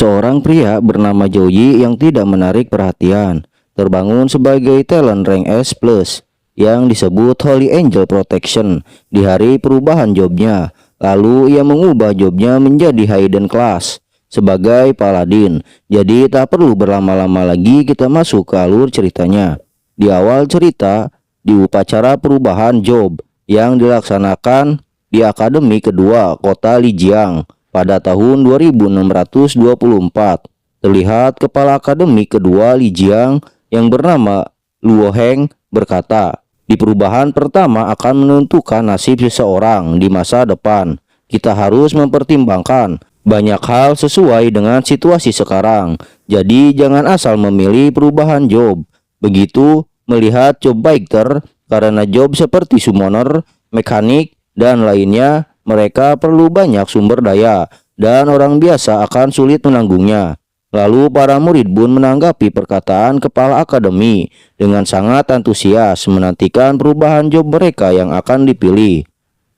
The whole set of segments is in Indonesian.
Seorang pria bernama Joey yang tidak menarik perhatian terbangun sebagai talent rank S+, yang disebut Holy Angel Protection di hari perubahan jobnya. Lalu ia mengubah jobnya menjadi Hidden Class sebagai Paladin. Jadi tak perlu berlama-lama lagi, kita masuk ke alur ceritanya. Di awal cerita, di upacara perubahan job yang dilaksanakan di Akademi Kedua Kota Lijiang pada tahun 2624, terlihat kepala Akademi Kedua Lijiang yang bernama Luo Heng berkata, "Di perubahan pertama akan menentukan nasib seseorang di masa depan. Kita harus mempertimbangkan banyak hal sesuai dengan situasi sekarang. Jadi jangan asal memilih perubahan job. Begitu melihat job Biker, karena job seperti summoner, mekanik, dan lainnya, mereka perlu banyak sumber daya, dan orang biasa akan sulit menanggungnya." Lalu para murid pun menanggapi perkataan kepala akademi dengan sangat antusias menantikan perubahan job mereka yang akan dipilih.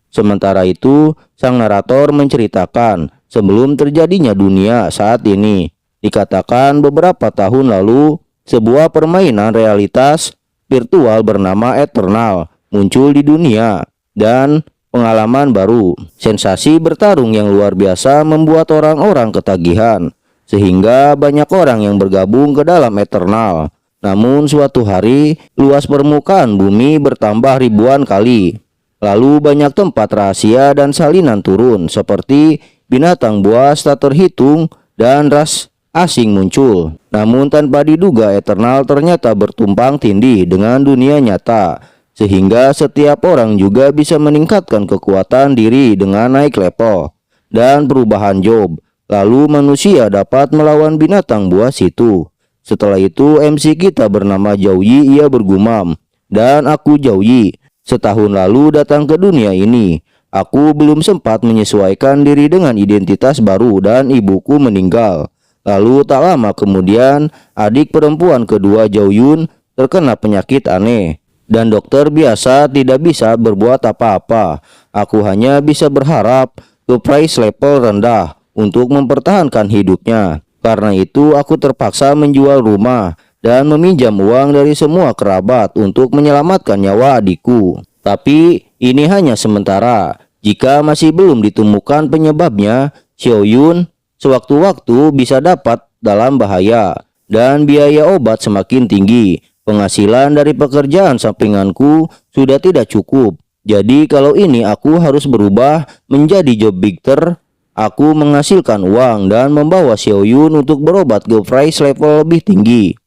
Sementara itu, sang narator menceritakan sebelum terjadinya dunia saat ini. Dikatakan beberapa tahun lalu, sebuah permainan realitas virtual bernama Eternal muncul di dunia, dan pengalaman baru, sensasi bertarung yang luar biasa membuat orang-orang ketagihan, sehingga banyak orang yang bergabung ke dalam Eternal. Namun suatu hari, luas permukaan bumi bertambah ribuan kali. Lalu banyak tempat rahasia dan salinan turun, seperti binatang buas tak terhitung dan ras asing muncul. Namun tanpa diduga, Eternal ternyata bertumpang tindih dengan dunia nyata, sehingga setiap orang juga bisa meningkatkan kekuatan diri dengan naik level dan perubahan job. Lalu manusia dapat melawan binatang buas itu. Setelah itu MC kita bernama Joey, ia bergumam, "Dan aku Joey, setahun lalu datang ke dunia ini. Aku belum sempat menyesuaikan diri dengan identitas baru dan ibuku meninggal. Lalu tak lama kemudian adik perempuan kedua Joyun terkena penyakit aneh. Dan dokter biasa tidak bisa berbuat apa-apa. Aku hanya bisa berharap ke price level rendah untuk mempertahankan hidupnya. Karena itu aku terpaksa menjual rumah dan meminjam uang dari semua kerabat untuk menyelamatkan nyawa adikku. Tapi ini hanya sementara. Jika masih belum ditemukan penyebabnya, Xiaoyun sewaktu-waktu bisa dapat dalam bahaya dan biaya obat semakin tinggi. Penghasilan dari pekerjaan sampinganku sudah tidak cukup. Jadi kalau ini aku harus berubah menjadi job Biker. Aku menghasilkan uang dan membawa Xiaoyun untuk berobat ke price level lebih tinggi."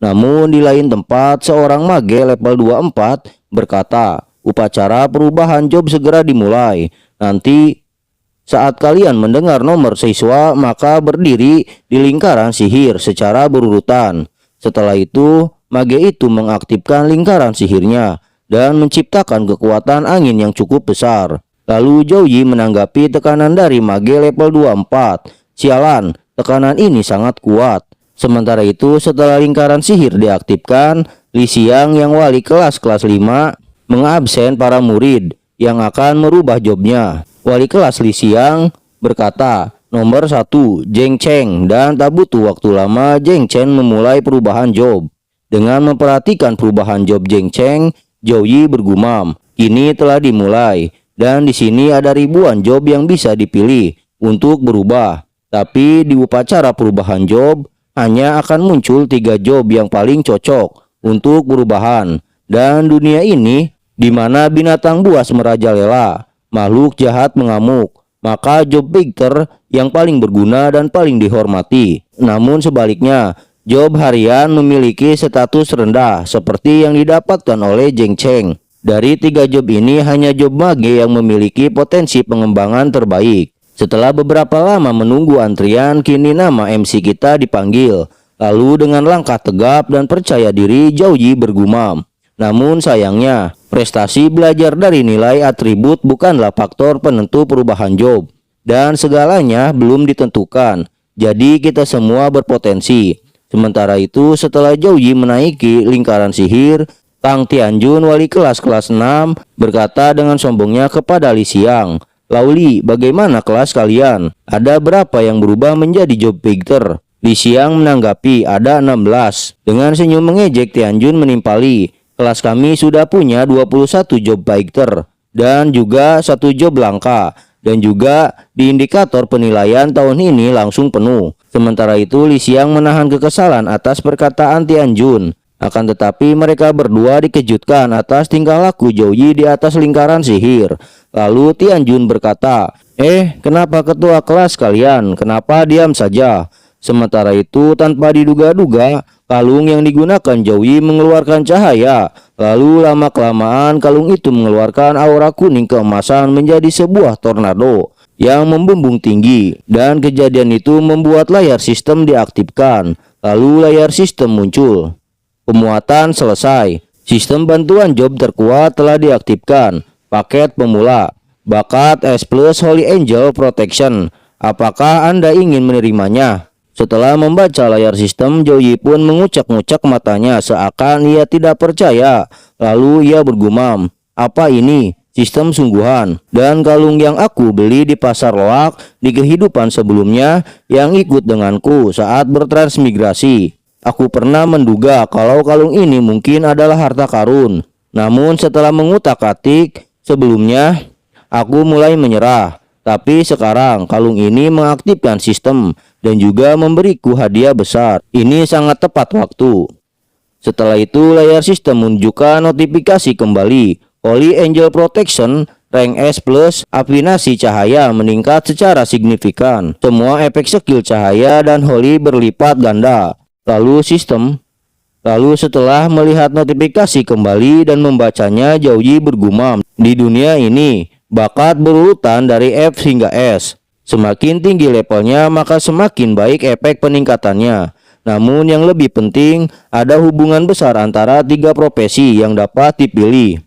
Namun di lain tempat, seorang mage level 24 berkata, "Upacara perubahan job segera dimulai. Nanti saat kalian mendengar nomor siswa, maka berdiri di lingkaran sihir secara berurutan." Setelah itu, mage itu mengaktifkan lingkaran sihirnya dan menciptakan kekuatan angin yang cukup besar. Lalu Joey menanggapi tekanan dari mage level 24. "Sialan, tekanan ini sangat kuat." Sementara itu, setelah lingkaran sihir diaktifkan, Li Xiang yang wali kelas 5 mengabsen para murid yang akan merubah jobnya. Wali kelas Li Xiang berkata, "Nomor 1, Zheng Cheng," dan tak butuh waktu lama Zheng Cheng memulai perubahan job. Dengan memperhatikan perubahan job Zheng Cheng, Joey bergumam, "Kini telah dimulai. Dan di sini ada ribuan job yang bisa dipilih untuk berubah. Tapi di upacara perubahan job hanya akan muncul 3 job yang paling cocok untuk perubahan. Dan dunia ini di mana binatang buas merajalela, makhluk jahat mengamuk, maka job Biker yang paling berguna dan paling dihormati. Namun sebaliknya, job harian memiliki status rendah seperti yang didapatkan oleh Zheng Cheng. Dari 3 job ini, hanya job mage yang memiliki potensi pengembangan terbaik." Setelah beberapa lama menunggu antrian, kini nama MC kita dipanggil. Lalu dengan langkah tegap dan percaya diri, Joey bergumam, "Namun sayangnya, prestasi belajar dari nilai atribut bukanlah faktor penentu perubahan job. Dan segalanya belum ditentukan. Jadi kita semua berpotensi." Sementara itu, setelah Joey menaiki lingkaran sihir, Tang Tianjun, wali kelas 6, berkata dengan sombongnya kepada Li Xiang, Lauli, bagaimana kelas kalian? Ada berapa yang berubah menjadi job fighter? Li Xiang menanggapi, ada 16. Dengan senyum mengejek, Tianjun menimpali, kelas kami sudah punya 21 job fighter dan juga 1 job langka. Dan juga di indikator penilaian tahun ini langsung penuh. Sementara itu Li Xiang menahan kekesalan atas perkataan Tianjun. Akan tetapi mereka berdua dikejutkan atas tingkah laku Zhou Yi di atas lingkaran sihir. Lalu Tianjun berkata, kenapa ketua kelas kalian? Kenapa diam saja? Sementara itu tanpa diduga-duga, kalung yang digunakan Zhou Yi mengeluarkan cahaya. Lalu lama-kelamaan kalung itu mengeluarkan aura kuning keemasan menjadi sebuah tornado yang membumbung tinggi. Dan kejadian itu membuat layar sistem diaktifkan. Lalu layar sistem muncul. Pemuatan selesai. Sistem bantuan job terkuat telah diaktifkan. Paket pemula. Bakat S+ Holy Angel Protection. Apakah Anda ingin menerimanya? Setelah membaca layar sistem, Zhou Yi pun mengucak-ngucak matanya seakan ia tidak percaya. Lalu ia bergumam, apa ini? Sistem sungguhan. Dan kalung yang aku beli di pasar loak di kehidupan sebelumnya yang ikut denganku saat bertransmigrasi. Aku pernah menduga kalau kalung ini mungkin adalah harta karun. Namun setelah mengutak-atik sebelumnya, aku mulai menyerah. Tapi sekarang kalung ini mengaktifkan sistem dan juga memberiku hadiah besar. Ini sangat tepat waktu. Setelah itu layar sistem menunjukkan notifikasi kembali. Holy Angel Protection rank S+, afinasi cahaya meningkat secara signifikan. Semua efek skill cahaya dan Holy berlipat ganda. Lalu setelah melihat notifikasi kembali dan membacanya, Zhou Yi bergumam, di dunia ini bakat berurutan dari F hingga S. Semakin tinggi levelnya maka semakin baik efek peningkatannya. Namun yang lebih penting, ada hubungan besar antara 3 profesi yang dapat dipilih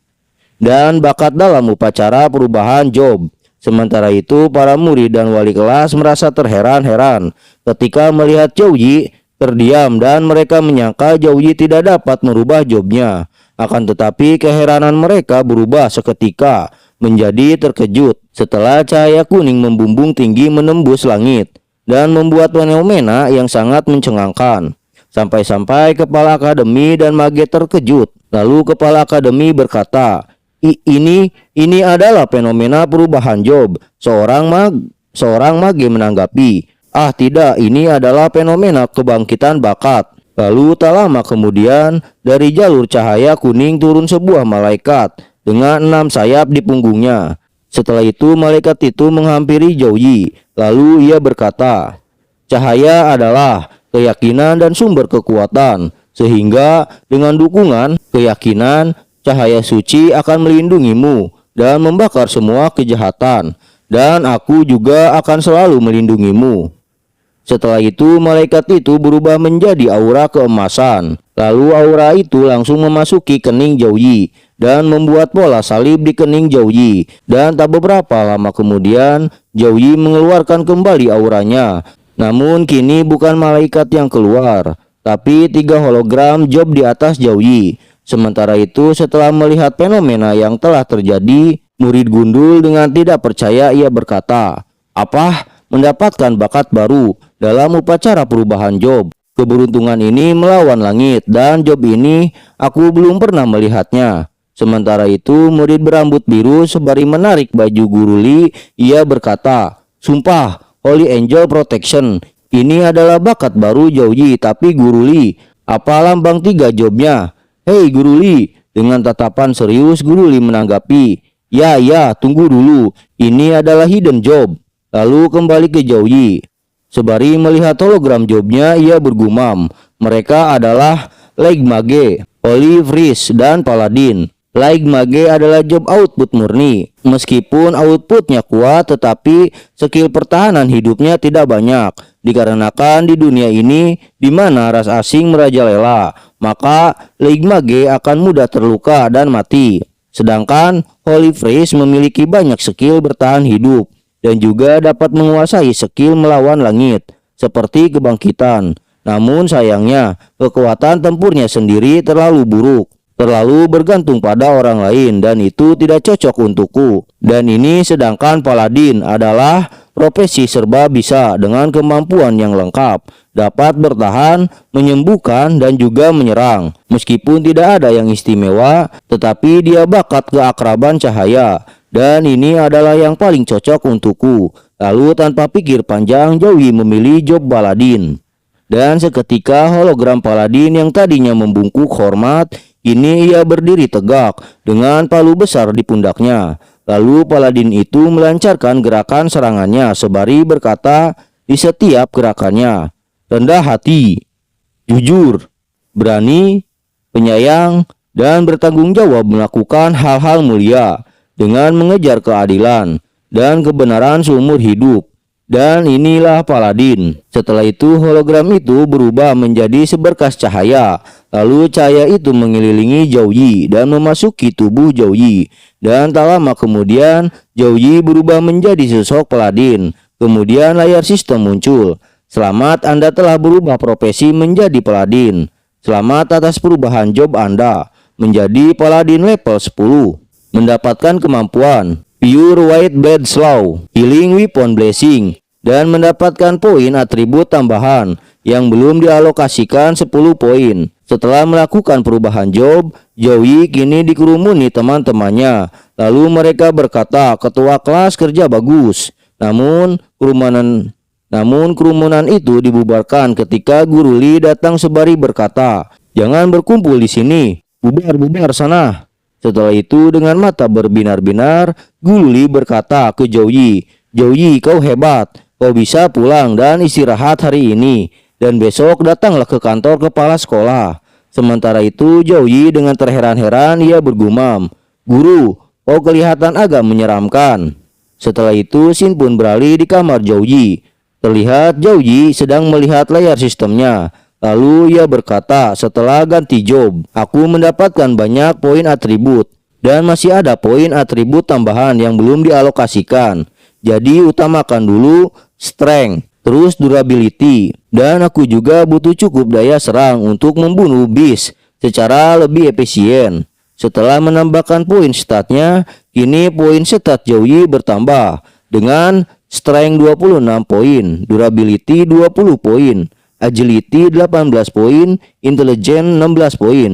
dan bakat dalam upacara perubahan job. Sementara itu para murid dan wali kelas merasa terheran-heran ketika melihat Zhou Yi terdiam dan mereka menyangka Zhou Yi tidak dapat merubah jobnya. Akan tetapi keheranan mereka berubah seketika menjadi terkejut setelah cahaya kuning membumbung tinggi menembus langit dan membuat fenomena yang sangat mencengangkan. Sampai-sampai kepala akademi dan mage terkejut. Lalu kepala akademi berkata, ini adalah fenomena perubahan job. Seorang mage menanggapi, tidak, ini adalah fenomena kebangkitan bakat. Lalu tak lama kemudian dari jalur cahaya kuning turun sebuah malaikat dengan 6 sayap di punggungnya. Setelah itu malaikat itu menghampiri Zhou Yi. Lalu ia berkata, cahaya adalah keyakinan dan sumber kekuatan. Sehingga dengan dukungan keyakinan, cahaya suci akan melindungimu dan membakar semua kejahatan. Dan aku juga akan selalu melindungimu. Setelah itu malaikat itu berubah menjadi aura keemasan. Lalu aura itu langsung memasuki kening Zhou Yi dan membuat pola salib di kening Zhou Yi. Dan tak beberapa lama kemudian Zhou Yi mengeluarkan kembali auranya. Namun kini bukan malaikat yang keluar, tapi 3 hologram job di atas Zhou Yi. Sementara itu setelah melihat fenomena yang telah terjadi, murid gundul dengan tidak percaya ia berkata, apa? Mendapatkan bakat baru dalam upacara perubahan job. Keberuntungan ini melawan langit dan job ini aku belum pernah melihatnya. Sementara itu murid berambut biru sembari menarik baju Guru Li, ia berkata, sumpah Holy Angel Protection, ini adalah bakat baru Zhou Yi. Tapi Guru Li, apa lambang 3 jobnya? Hei Guru Li. Dengan tatapan serius Guru Li menanggapi, ya tunggu dulu, ini adalah hidden job. Lalu kembali ke Zhou Yi. Sebari melihat hologram jobnya, ia bergumam, mereka adalah Leg Mage, Holy Freeze, dan Paladin. Leg Mage adalah job output murni. Meskipun outputnya kuat, tetapi skill pertahanan hidupnya tidak banyak. Dikarenakan di dunia ini, di mana ras asing merajalela, maka Leg Mage akan mudah terluka dan mati. Sedangkan Holy Freeze memiliki banyak skill bertahan hidup dan juga dapat menguasai skill melawan langit seperti kebangkitan. Namun sayangnya kekuatan tempurnya sendiri terlalu buruk. terlalu bergantung pada orang lain dan itu tidak cocok untukku. Dan ini sedangkan paladin adalah profesi serba bisa dengan kemampuan yang lengkap, dapat bertahan, menyembuhkan dan juga menyerang. Meskipun tidak ada yang istimewa, tetapi dia bakat keakraban cahaya dan ini adalah yang paling cocok untukku. Lalu tanpa pikir panjang, Joey memilih job paladin. Dan seketika hologram paladin yang tadinya membungkuk hormat, kini ia berdiri tegak dengan palu besar di pundaknya. Lalu paladin itu melancarkan gerakan serangannya sembari berkata di setiap gerakannya, rendah hati, jujur, berani, penyayang, dan bertanggung jawab melakukan hal-hal mulia dengan mengejar keadilan dan kebenaran seumur hidup. Dan inilah paladin. Setelah itu hologram itu berubah menjadi seberkas cahaya. Lalu cahaya itu mengelilingi Joey dan memasuki tubuh Joey. Dan tak lama kemudian Joey berubah menjadi sosok paladin. Kemudian layar sistem muncul. Selamat, Anda telah berubah profesi menjadi paladin. Selamat atas perubahan job Anda menjadi paladin level 10. Mendapatkan kemampuan Pure White Blade Slow, Healing Weapon Blessing, dan mendapatkan poin atribut tambahan yang belum dialokasikan 10 poin. Setelah melakukan perubahan job, Joey kini dikerumuni teman-temannya. Lalu mereka berkata, ketua kelas kerja bagus. Namun kerumunan itu dibubarkan ketika Guru Lee datang sembari berkata, jangan berkumpul di sini, bubar sana. Setelah itu dengan mata berbinar-binar, Guru Lee berkata ke Joey, Joey, kau hebat, kau bisa pulang dan istirahat hari ini, dan besok datanglah ke kantor kepala sekolah. Sementara itu Joey dengan terheran-heran ia bergumam, Guru, kau kelihatan agak menyeramkan. Setelah itu Shin pun beralih di kamar Joey. Terlihat Joey sedang melihat layar sistemnya. Lalu ia berkata, setelah ganti job, aku mendapatkan banyak poin atribut dan masih ada poin atribut tambahan yang belum dialokasikan. Jadi utamakan dulu strength, terus durability, dan aku juga butuh cukup daya serang untuk membunuh beast secara lebih efisien. Setelah menambahkan poin statnya, kini poin stat Joey bertambah dengan strength 26 poin, durability 20 poin, agility 18 poin, intelligence 16 poin.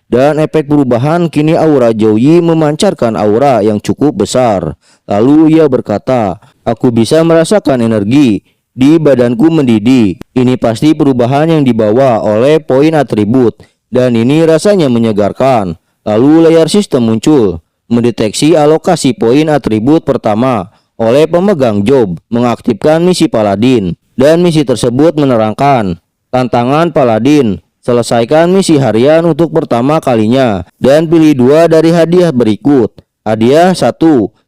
Dan efek perubahan kini aura Joey memancarkan aura yang cukup besar. Lalu ia berkata, aku bisa merasakan energi di badanku mendidih. Ini pasti perubahan yang dibawa oleh poin atribut dan ini rasanya menyegarkan. Lalu layar sistem muncul, mendeteksi alokasi poin atribut pertama oleh pemegang job, mengaktifkan misi paladin. Dan misi tersebut menerangkan, tantangan paladin, selesaikan misi harian untuk pertama kalinya dan pilih 2 dari hadiah berikut. Hadiah 1,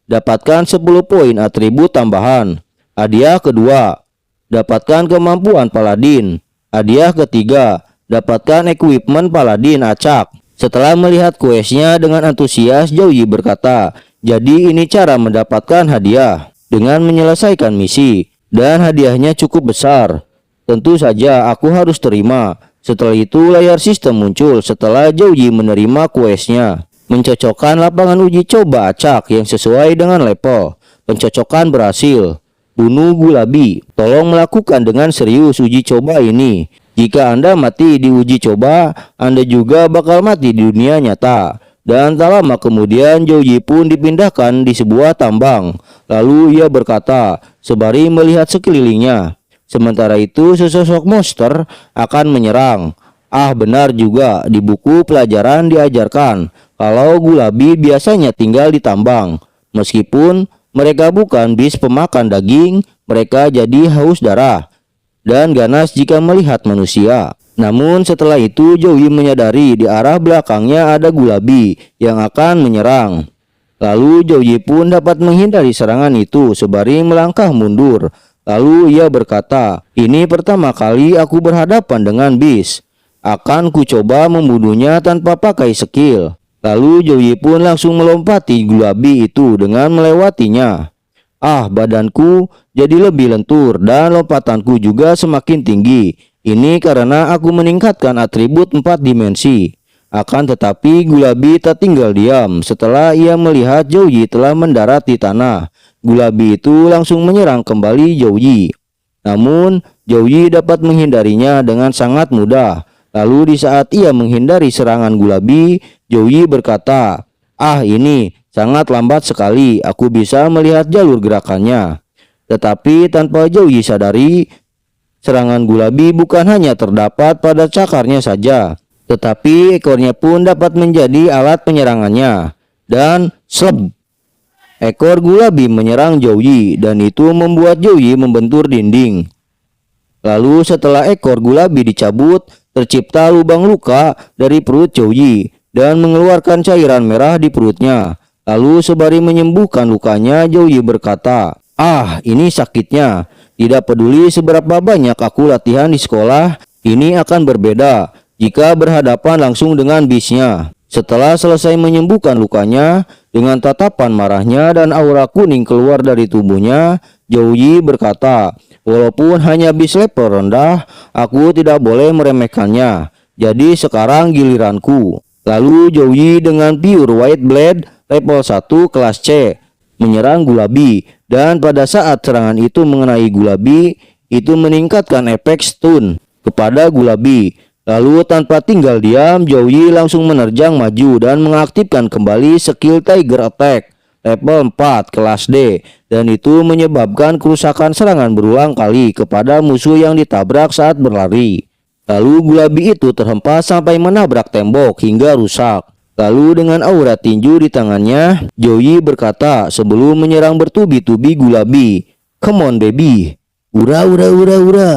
dapatkan 10 poin atribut tambahan. Hadiah kedua, dapatkan kemampuan paladin. Hadiah ketiga, dapatkan equipment paladin acak. Setelah melihat questnya dengan antusias, Joey berkata, jadi ini cara mendapatkan hadiah dengan menyelesaikan misi. Dan hadiahnya cukup besar. Tentu saja aku harus terima. Setelah itu layar sistem muncul setelah Joey menerima questnya. Mencocokkan lapangan uji coba acak yang sesuai dengan level. Pencocokan berhasil. Bunuh Gulabi. Tolong melakukan dengan serius uji coba ini. Jika Anda mati di uji coba, Anda juga bakal mati di dunia nyata. Dan tak lama kemudian Joey pun dipindahkan di sebuah tambang. Lalu ia berkata, sembari melihat sekelilingnya. Sementara itu sesosok monster akan menyerang. Ah, benar juga, di buku pelajaran diajarkan kalau Gulabi biasanya tinggal di tambang. Meskipun mereka bukan beast pemakan daging, mereka jadi haus darah dan ganas jika melihat manusia. Namun setelah itu Joey menyadari di arah belakangnya ada Gulabi yang akan menyerang. Lalu Joey pun dapat menghindari serangan itu sembari melangkah mundur. Lalu ia berkata, ini pertama kali aku berhadapan dengan beast. Akan ku coba membunuhnya tanpa pakai skill. Lalu Joey pun langsung melompati Gulabi itu dengan melewatinya. Ah, badanku jadi lebih lentur dan lompatanku juga semakin tinggi. Ini karena aku meningkatkan atribut 4 dimensi. Akan tetapi Gulabi tak tinggal diam. Setelah ia melihat Zhou Yi telah mendarat di tanah, Gulabi itu langsung menyerang kembali Zhou Yi. Namun Zhou Yi dapat menghindarinya dengan sangat mudah. Lalu di saat ia menghindari serangan Gulabi, Zhou Yi berkata, "Ah, ini sangat lambat sekali, aku bisa melihat jalur gerakannya." Tetapi tanpa Zhou Yi sadari, serangan Gulabi bukan hanya terdapat pada cakarnya saja, tetapi ekornya pun dapat menjadi alat penyerangannya. Dan sleb, ekor Gulabi menyerang Zhou Yi dan itu membuat Zhou Yi membentur dinding. Lalu setelah ekor Gulabi dicabut, tercipta lubang luka dari perut Zhou Yi dan mengeluarkan cairan merah di perutnya. Lalu sembari menyembuhkan lukanya, Zhou Yi berkata, "Ah, ini sakitnya. Tidak peduli seberapa banyak aku latihan di sekolah, ini akan berbeda jika berhadapan langsung dengan bisnya." Setelah selesai menyembuhkan lukanya, dengan tatapan marahnya dan aura kuning keluar dari tubuhnya, Zhou Yi berkata, "Walaupun hanya bis level rendah, aku tidak boleh meremehkannya. Jadi sekarang giliranku." Lalu Zhou Yi dengan Pure White Blade level 1 kelas C menyerang Gulabi, dan pada saat serangan itu mengenai Gulabi, itu meningkatkan efek stun kepada Gulabi. Lalu tanpa tinggal diam, Zhou Yi langsung menerjang maju dan mengaktifkan kembali skill Tiger Attack level 4 kelas D, dan itu menyebabkan kerusakan serangan berulang kali kepada musuh yang ditabrak saat berlari. Lalu Gulabi itu terhempas sampai menabrak tembok hingga rusak. Lalu dengan aura tinju di tangannya, Zhou Yi berkata sebelum menyerang bertubi-tubi Gulabi, "Come on baby, ura ura ura ura."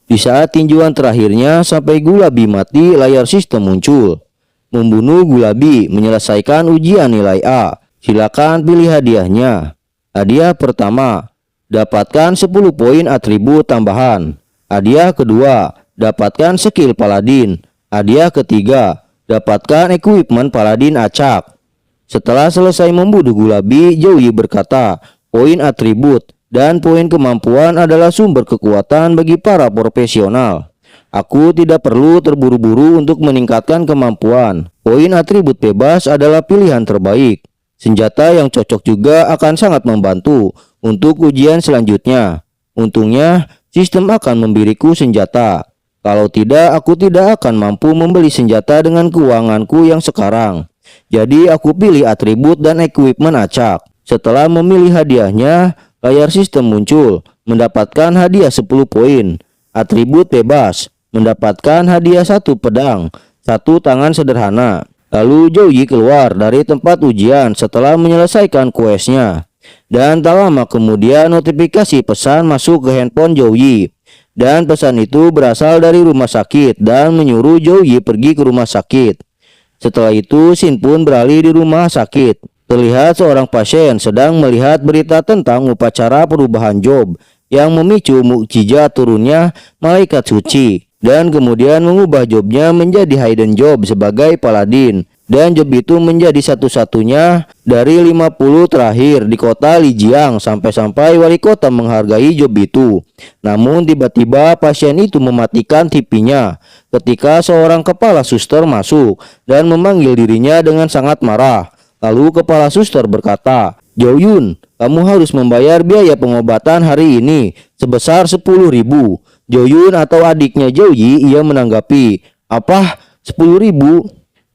Di saat tinjuan terakhirnya sampai Gulabi mati, layar sistem muncul. Membunuh Gulabi menyelesaikan ujian nilai A. Silakan pilih hadiahnya. Hadiah pertama, dapatkan 10 poin atribut tambahan. Hadiah kedua, dapatkan skill Paladin. Hadiah ketiga, dapatkan equipment Paladin acak. Setelah selesai membunuh Gulabi, Zhou Yi berkata, "Poin atribut dan poin kemampuan adalah sumber kekuatan bagi para profesional. Aku tidak perlu terburu-buru untuk meningkatkan kemampuan. Poin atribut bebas adalah pilihan terbaik. Senjata yang cocok juga akan sangat membantu untuk ujian selanjutnya. Untungnya, sistem akan memberiku senjata. Kalau tidak, aku tidak akan mampu membeli senjata dengan keuanganku yang sekarang. Jadi aku pilih atribut dan equipment acak." Setelah memilih hadiahnya, layar sistem muncul, mendapatkan hadiah 10 poin. Atribut bebas, mendapatkan hadiah 1 pedang, 1 tangan sederhana. Lalu Zhou Yi keluar dari tempat ujian setelah menyelesaikan questnya. Dan tak lama kemudian notifikasi pesan masuk ke handphone Zhou Yi. Dan pesan itu berasal dari rumah sakit dan menyuruh Zhou Yi pergi ke rumah sakit. Setelah itu Xin pun beralih di rumah sakit. Terlihat seorang pasien sedang melihat berita tentang upacara perubahan job yang memicu mukjizat turunnya malaikat suci, dan kemudian mengubah jobnya menjadi hidden job sebagai paladin. Dan job itu menjadi satu-satunya dari 50 terakhir di kota Lijiang sampai-sampai wali kota menghargai job itu. Namun tiba-tiba pasien itu mematikan TV-nya ketika seorang kepala suster masuk dan memanggil dirinya dengan sangat marah. Lalu kepala suster berkata, "Zhou Yun, kamu harus membayar biaya pengobatan hari ini sebesar 10.000. Zhou Yun atau adiknya Zhou Yi, ia menanggapi, "Apa? 10.000?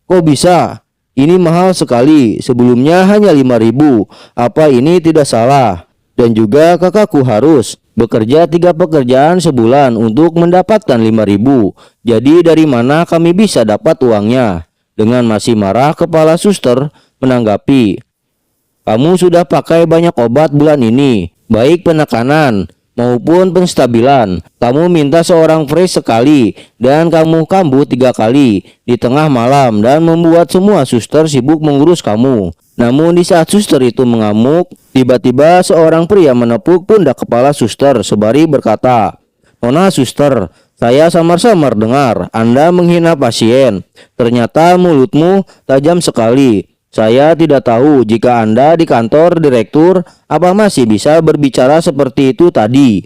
Kok bisa? Ini mahal sekali. Sebelumnya hanya 5.000. Apa ini tidak salah? Dan juga kakakku harus bekerja 3 pekerjaan sebulan untuk mendapatkan 5.000. Jadi dari mana kami bisa dapat uangnya?" Dengan masih marah, kepala suster menanggapi, "Kamu sudah pakai banyak obat bulan ini, baik penekanan maupun penstabilan. Kamu minta seorang fresh sekali dan kamu kambuh 3 kali di tengah malam dan membuat semua suster sibuk mengurus kamu." Namun di saat suster itu mengamuk, tiba-tiba seorang pria menepuk pundak kepala suster sembari berkata, "Nona suster, saya samar-samar dengar Anda menghina pasien. Ternyata mulutmu tajam sekali. Saya tidak tahu jika Anda di kantor direktur apa masih bisa berbicara seperti itu tadi."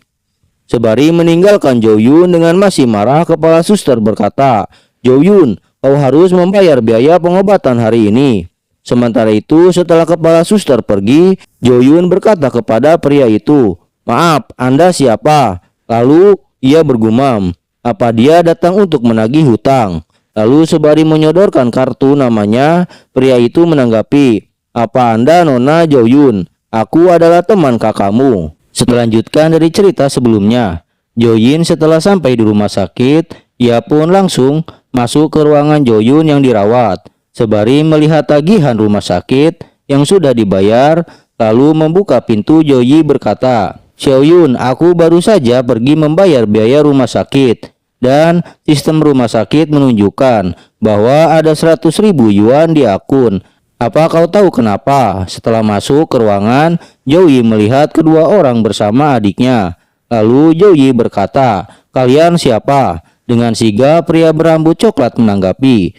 Sembari meninggalkan Zhou Yun dengan masih marah, kepala suster berkata, "Zhou Yun, kau harus membayar biaya pengobatan hari ini." Sementara itu, setelah kepala suster pergi, Jo-yun berkata kepada pria itu, "Maaf, Anda siapa?" Lalu ia bergumam, "Apa dia datang untuk menagih hutang?" Lalu sembari menyodorkan kartu namanya, pria itu menanggapi, "Apa Anda Nona Jo-yun? Aku adalah teman kakakmu." Setelah lanjutkan dari cerita sebelumnya, Jo-yin setelah sampai di rumah sakit, ia pun langsung masuk ke ruangan Jo-yun yang dirawat. Sembari melihat tagihan rumah sakit yang sudah dibayar, lalu membuka pintu, Jo-yi berkata, "Xiaoyun, aku baru saja pergi membayar biaya rumah sakit dan sistem rumah sakit menunjukkan bahwa ada 100.000 yuan di akun. Apa kau tahu kenapa?" Setelah masuk ke ruangan, Jo-yi melihat kedua orang bersama adiknya. Lalu Jo-yi berkata, "Kalian siapa?" Dengan sigap pria berambut coklat menanggapi,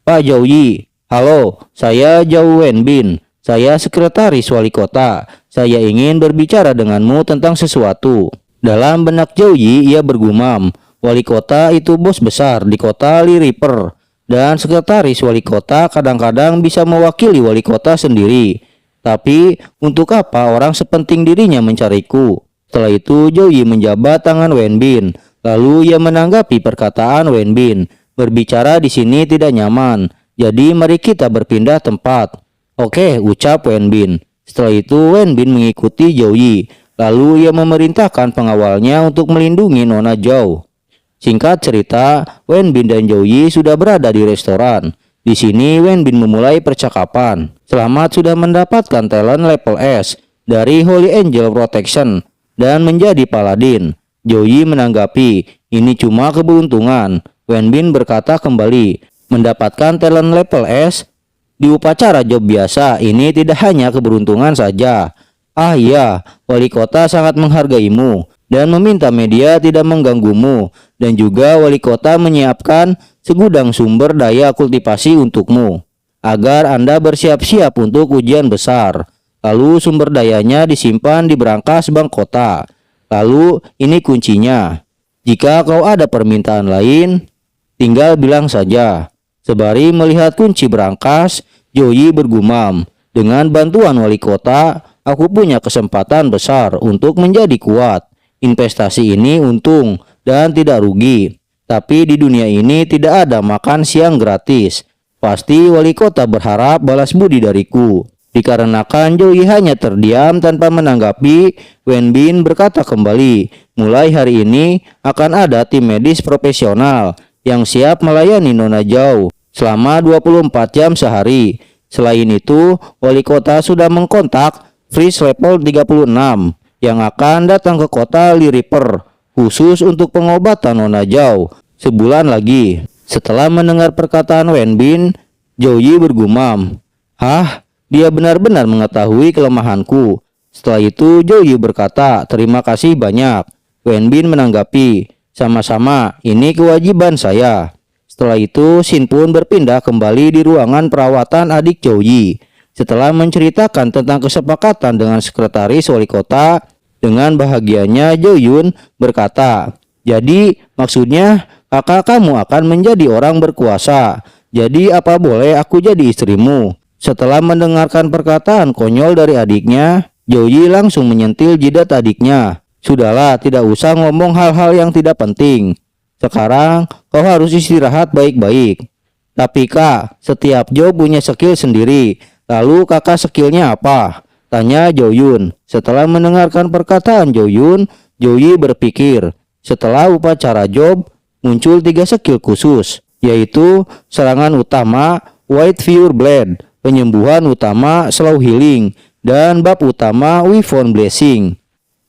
"Pak Jo-yi, halo, saya Zhao Wenbin. Saya sekretaris wali kota. Saya ingin berbicara denganmu tentang sesuatu." Dalam benak Jo-yi, ia bergumam, wali kota itu bos besar di kota Li River, dan sekretaris wali kota kadang-kadang bisa mewakili wali kota sendiri. Tapi untuk apa orang sepenting dirinya mencariku? Setelah itu, Jo-yi menjabat tangan Wenbin. Lalu ia menanggapi perkataan Wenbin. "Berbicara di sini tidak nyaman, jadi mari kita berpindah tempat." "Oke," ucap Wenbin. Setelah itu Wenbin mengikuti Jo-yi. Lalu ia memerintahkan pengawalnya untuk melindungi Nona Zhao. Singkat cerita, Wenbin dan Jo-yi sudah berada di restoran. Di sini Wenbin memulai percakapan. "Selamat sudah mendapatkan talent level S dari Holy Angel Protection dan menjadi paladin." Jo-yi menanggapi, "Ini cuma keberuntungan." Wenbin berkata kembali, "Mendapatkan talent level S di upacara job biasa ini tidak hanya keberuntungan saja. Ah iya, wali kota sangat menghargaimu dan meminta media tidak mengganggumu, dan juga wali kota menyiapkan segudang sumber daya kultivasi untukmu agar Anda bersiap-siap untuk ujian besar. Lalu sumber dayanya disimpan di brankas bank kota. Lalu ini kuncinya. Jika kau ada permintaan lain, tinggal bilang saja." Sembari melihat kunci brankas, Jo-yi bergumam, "Dengan bantuan wali kota, aku punya kesempatan besar untuk menjadi kuat. Investasi ini untung dan tidak rugi. Tapi di dunia ini tidak ada makan siang gratis. Pasti wali kota berharap balas budi dariku." Dikarenakan Jo-yi hanya terdiam tanpa menanggapi, Wenbin berkata kembali, "Mulai hari ini akan ada tim medis profesional yang siap melayani Nona Zhao selama 24 jam sehari. Selain itu, wali kota sudah mengkontak Freeze level 36 yang akan datang ke kota Li River khusus untuk pengobatan Nona Zhao sebulan lagi." Setelah mendengar perkataan Wenbin, Jo-yi bergumam, "Hah? Dia benar-benar mengetahui kelemahanku." Setelah itu Jo-yi berkata, "Terima kasih banyak." Wenbin menanggapi, "Sama-sama, ini kewajiban saya." Setelah itu Shin pun berpindah kembali di ruangan perawatan adik Jo-yi. Setelah menceritakan tentang kesepakatan dengan sekretaris wali kota, dengan bahagianya Jo-yun berkata, "Jadi maksudnya kakak kamu akan menjadi orang berkuasa. Jadi apa boleh aku jadi istrimu?" Setelah mendengarkan perkataan konyol dari adiknya, Jo-yi langsung menyentil jidat adiknya. "Sudahlah, tidak usah ngomong hal-hal yang tidak penting. Sekarang kau harus istirahat baik-baik." "Tapi kak, setiap job punya skill sendiri. Lalu kakak skillnya apa?" tanya Jo-yun. Setelah mendengarkan perkataan Jo-yun, Jo-yi berpikir. Setelah upacara job, muncul 3 skill khusus, yaitu serangan utama White Fire Blade, penyembuhan utama Slow Healing, dan bab utama Wyvern Blessing.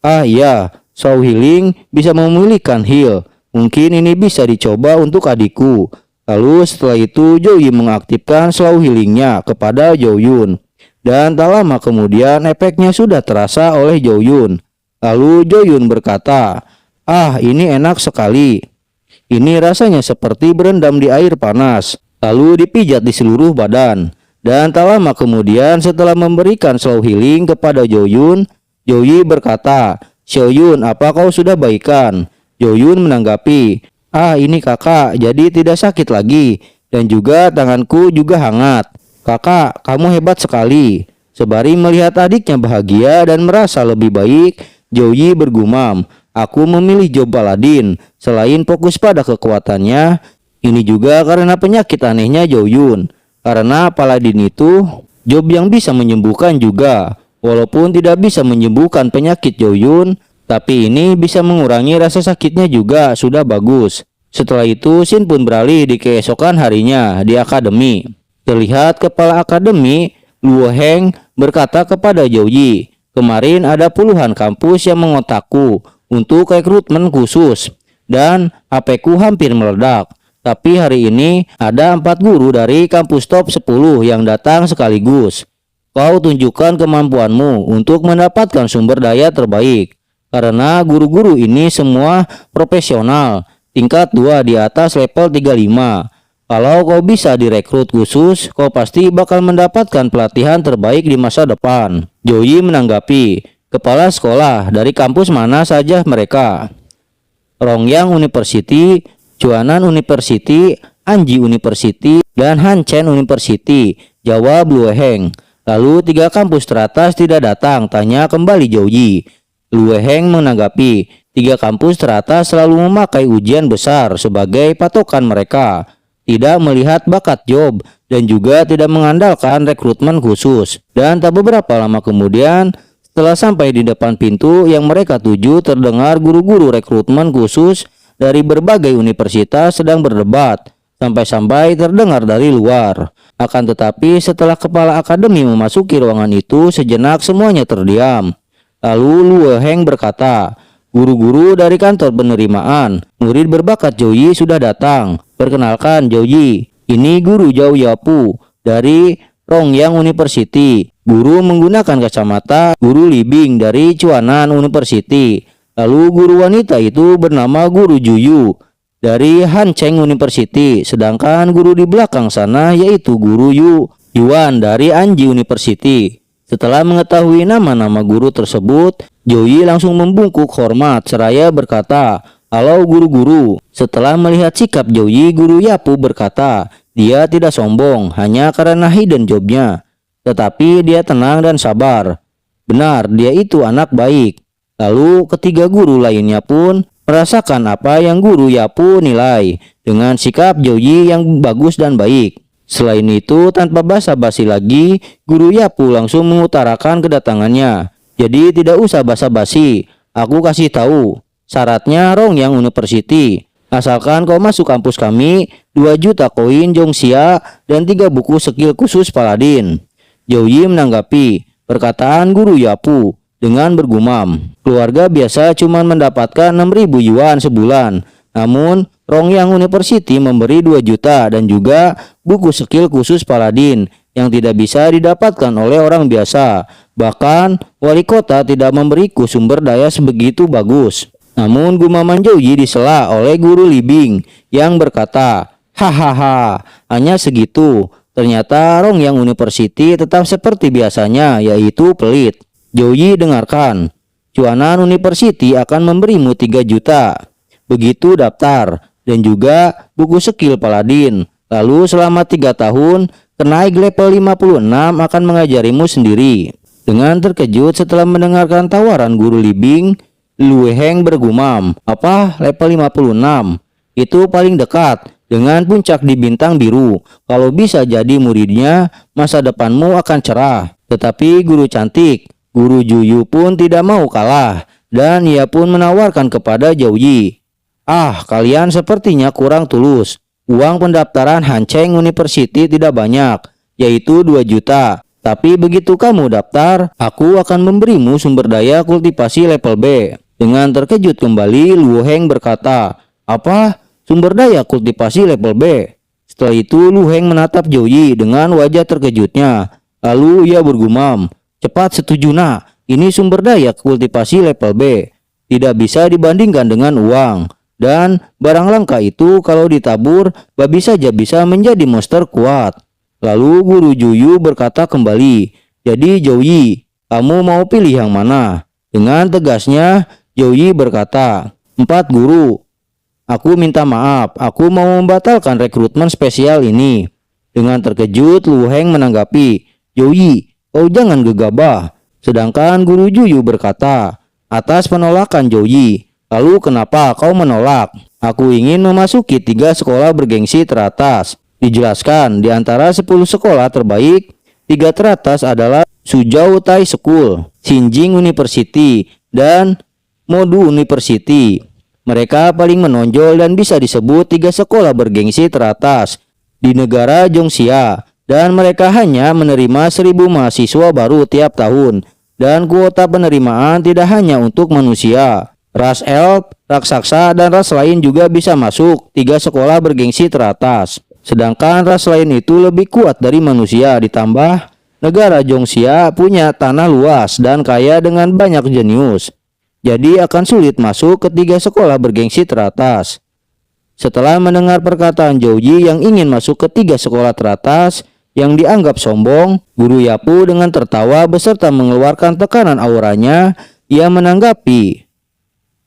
Ah iya, Slow Healing bisa memulihkan heal. Mungkin ini bisa dicoba untuk adikku. Lalu setelah itu Jo-yi mengaktifkan Slow Healingnya kepada Jo-yun. Dan tak lama kemudian efeknya sudah terasa oleh Jo-yun. Lalu Jo-yun berkata, "Ah, ini enak sekali. Ini rasanya seperti berendam di air panas, lalu dipijat di seluruh badan." Dan tak lama kemudian setelah memberikan Slow Healing kepada Jo-yun, Jo-yi berkata, "Xiaoyun, apa kau sudah baikan?" Jo-yun menanggapi, "Ah, ini kakak, jadi tidak sakit lagi." dan juga tanganku juga hangat. Kakak, kamu hebat sekali. Sembari melihat adiknya bahagia dan merasa lebih baik, Joey bergumam, aku memilih job Paladin. Selain fokus pada kekuatannya, ini juga karena penyakit anehnya Joyun. Karena Paladin itu job yang bisa menyembuhkan juga. Walaupun tidak bisa menyembuhkan penyakit Joyun, tapi ini bisa mengurangi rasa sakitnya juga sudah bagus. Setelah itu Shin pun beralih di keesokan harinya di akademi. Terlihat kepala akademi Luo Heng berkata kepada Joey, kemarin ada puluhan kampus yang mengontakku untuk rekrutmen khusus dan HP-ku hampir meledak. Tapi hari ini ada 4 guru dari kampus top 10 yang datang sekaligus. Kau tunjukkan kemampuanmu untuk mendapatkan sumber daya terbaik. Karena guru-guru ini semua profesional, tingkat 2 di atas level 35. Kalau kau bisa direkrut khusus, kau pasti bakal mendapatkan pelatihan terbaik di masa depan. Joey menanggapi, kepala sekolah dari kampus mana saja mereka? Rongyang University, Chuanan University, Anji University, dan Hanchen University, jawab Luo Heng. Lalu 3 kampus teratas tidak datang, tanya kembali Joey. Luo Heng menanggapi, 3 kampus teratas selalu memakai ujian besar sebagai patokan mereka, tidak melihat bakat job dan juga tidak mengandalkan rekrutmen khusus. Dan tak beberapa lama kemudian, setelah sampai di depan pintu yang mereka tuju, terdengar guru-guru rekrutmen khusus dari berbagai universitas sedang berdebat, sampai-sampai terdengar dari luar. Akan tetapi setelah kepala akademi memasuki ruangan itu, sejenak semuanya terdiam. Lalu Luo Heng berkata, guru-guru dari kantor penerimaan, murid berbakat Joey sudah datang. Perkenalkan Joey, ini guru Zhao Yapu dari Rongyang University. Guru menggunakan kacamata, guru Libing dari Chuanan University. Lalu guru wanita itu bernama guru Juyu dari Hancheng University. Sedangkan guru di belakang sana yaitu guru Yuan dari Anji University. Setelah mengetahui nama-nama guru tersebut, Joey langsung membungkuk hormat seraya berkata, halo guru-guru. Setelah melihat sikap Joey, guru Yapu berkata, dia tidak sombong hanya karena hidden jobnya, tetapi dia tenang dan sabar. Benar, dia itu anak baik. Lalu ketiga guru lainnya pun merasakan apa yang guru Yapu nilai dengan sikap Joey yang bagus dan baik. Selain itu, tanpa basa-basi lagi, guru Yapu langsung mengutarakan kedatangannya. Jadi tidak usah basa-basi, aku kasih tahu. Syaratnya Rongyang University. Asalkan kau masuk kampus kami, 2 juta koin Zhongxia dan 3 buku skill khusus Paladin. Joey menanggapi perkataan guru Yapu dengan bergumam, keluarga biasa cuma mendapatkan 6.000 yuan sebulan. Namun Rongyang University memberi 2 juta dan juga buku skill khusus Paladin yang tidak bisa didapatkan oleh orang biasa. Bahkan wali kota tidak memberiku sumber daya sebegitu bagus. Namun gumaman Joey disela oleh guru Libing yang berkata, hahaha, hanya segitu. Ternyata Rongyang University tetap seperti biasanya, yaitu pelit. Joey dengarkan, Chuanan University akan memberimu 3 juta. Begitu daftar dan juga buku skill Paladin. Lalu selama 3 tahun, kenaik level 56 akan mengajarimu sendiri. Dengan terkejut setelah mendengarkan tawaran guru Libing, Luo Heng bergumam, apa level 56? Itu paling dekat dengan puncak di bintang biru. Kalau bisa jadi muridnya, masa depanmu akan cerah. Tetapi guru cantik, guru Juyu pun tidak mau kalah, dan ia pun menawarkan kepada Joey, ah, kalian sepertinya kurang tulus. Uang pendaftaran Hancheng University tidak banyak, yaitu 2 juta. Tapi begitu kamu daftar, aku akan memberimu sumber daya kultivasi level B. Dengan terkejut kembali, Luo Heng berkata, apa? Sumber daya kultivasi level B? Setelah itu Luo Heng menatap Joey dengan wajah terkejutnya. Lalu ia bergumam, cepat setuju nak, ini sumber daya kultivasi level B. Tidak bisa dibandingkan dengan uang. Dan barang langka itu kalau ditabur, babi saja bisa menjadi monster kuat. Lalu guru Juyu berkata kembali, jadi Joey, kamu mau pilih yang mana? Dengan tegasnya, Joey berkata, 4 guru. Aku minta maaf, aku mau membatalkan rekrutmen spesial ini. Dengan terkejut, Lu Heng menanggapi, Joey, kau jangan gegabah. Sedangkan Guru Juyu berkata, atas penolakan Joey, lalu kenapa kau menolak? Aku ingin memasuki 3 sekolah bergengsi teratas. Dijelaskan, di antara 10 sekolah terbaik, 3 teratas adalah Suzhou Tai School, Xinjing University, dan Modu University. Mereka paling menonjol dan bisa disebut 3 sekolah bergengsi teratas di negara Zhongxia, dan mereka hanya menerima 1.000 mahasiswa baru tiap tahun, dan kuota penerimaan tidak hanya untuk manusia. Ras elf, raksasa, dan ras lain juga bisa masuk 3 sekolah bergengsi teratas. Sedangkan ras lain itu lebih kuat dari manusia, ditambah negara Zhongxia punya tanah luas dan kaya dengan banyak jenius. Jadi akan sulit masuk ke 3 sekolah bergengsi teratas. Setelah mendengar perkataan Joji yang ingin masuk ke 3 sekolah teratas yang dianggap sombong, Guru Yapu dengan tertawa beserta mengeluarkan tekanan auranya, ia menanggapi,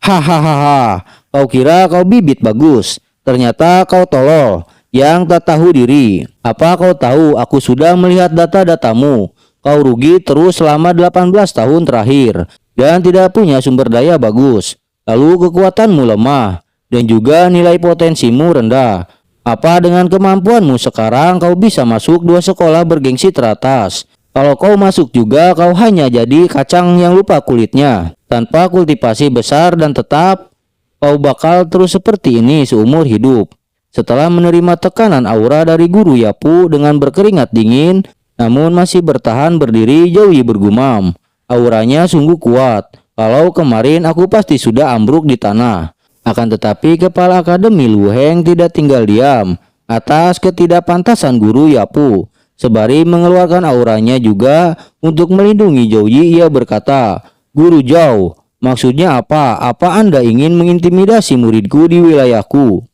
hahaha, kau kira kau bibit bagus, ternyata kau tolol yang tak tahu diri. Apa kau tahu aku sudah melihat data-datamu? Kau rugi terus selama 18 tahun terakhir dan tidak punya sumber daya bagus. Lalu kekuatanmu lemah dan juga nilai potensimu rendah. Apa dengan kemampuanmu sekarang kau bisa masuk 2 sekolah bergengsi teratas? Kalau kau masuk juga kau hanya jadi kacang yang lupa kulitnya. Tanpa kultivasi besar dan tetap, kau bakal terus seperti ini seumur hidup. Setelah menerima tekanan aura dari Guru Yapu dengan berkeringat dingin, namun masih bertahan berdiri, Joey bergumam, auranya sungguh kuat. Kalau kemarin aku pasti sudah ambruk di tanah. Akan tetapi kepala Akademi Lu Heng tidak tinggal diam atas ketidakpantasan Guru Yapu. Sebari mengeluarkan auranya juga untuk melindungi Joey, ia berkata, Guru Zhou, maksudnya apa? Apa Anda ingin mengintimidasi muridku di wilayahku?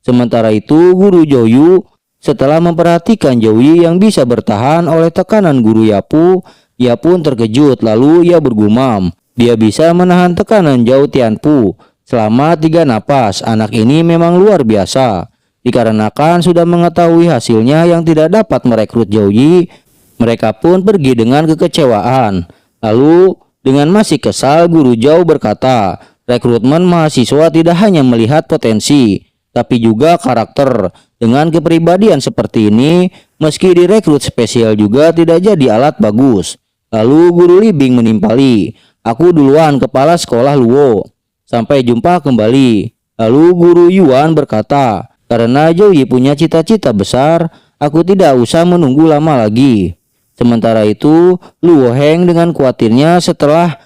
Sementara itu, Guru Joyu setelah memperhatikan Joey yang bisa bertahan oleh tekanan Guru Yapu, ia pun terkejut. Lalu ia bergumam, dia bisa menahan tekanan Zhou Tianpu selama 3 napas. Anak ini memang luar biasa. Dikarenakan sudah mengetahui hasilnya yang tidak dapat merekrut Joey, mereka pun pergi dengan kekecewaan. Lalu dengan masih kesal, Guru Zhou berkata, rekrutmen mahasiswa tidak hanya melihat potensi, tapi juga karakter. Dengan kepribadian seperti ini, meski direkrut spesial juga tidak jadi alat bagus. Lalu Guru Libing menimpali, aku duluan kepala sekolah Luo. Sampai jumpa kembali. Lalu Guru Yuan berkata, karena Joey punya cita-cita besar, aku tidak usah menunggu lama lagi. Sementara itu, Luo Heng dengan khawatirnya setelah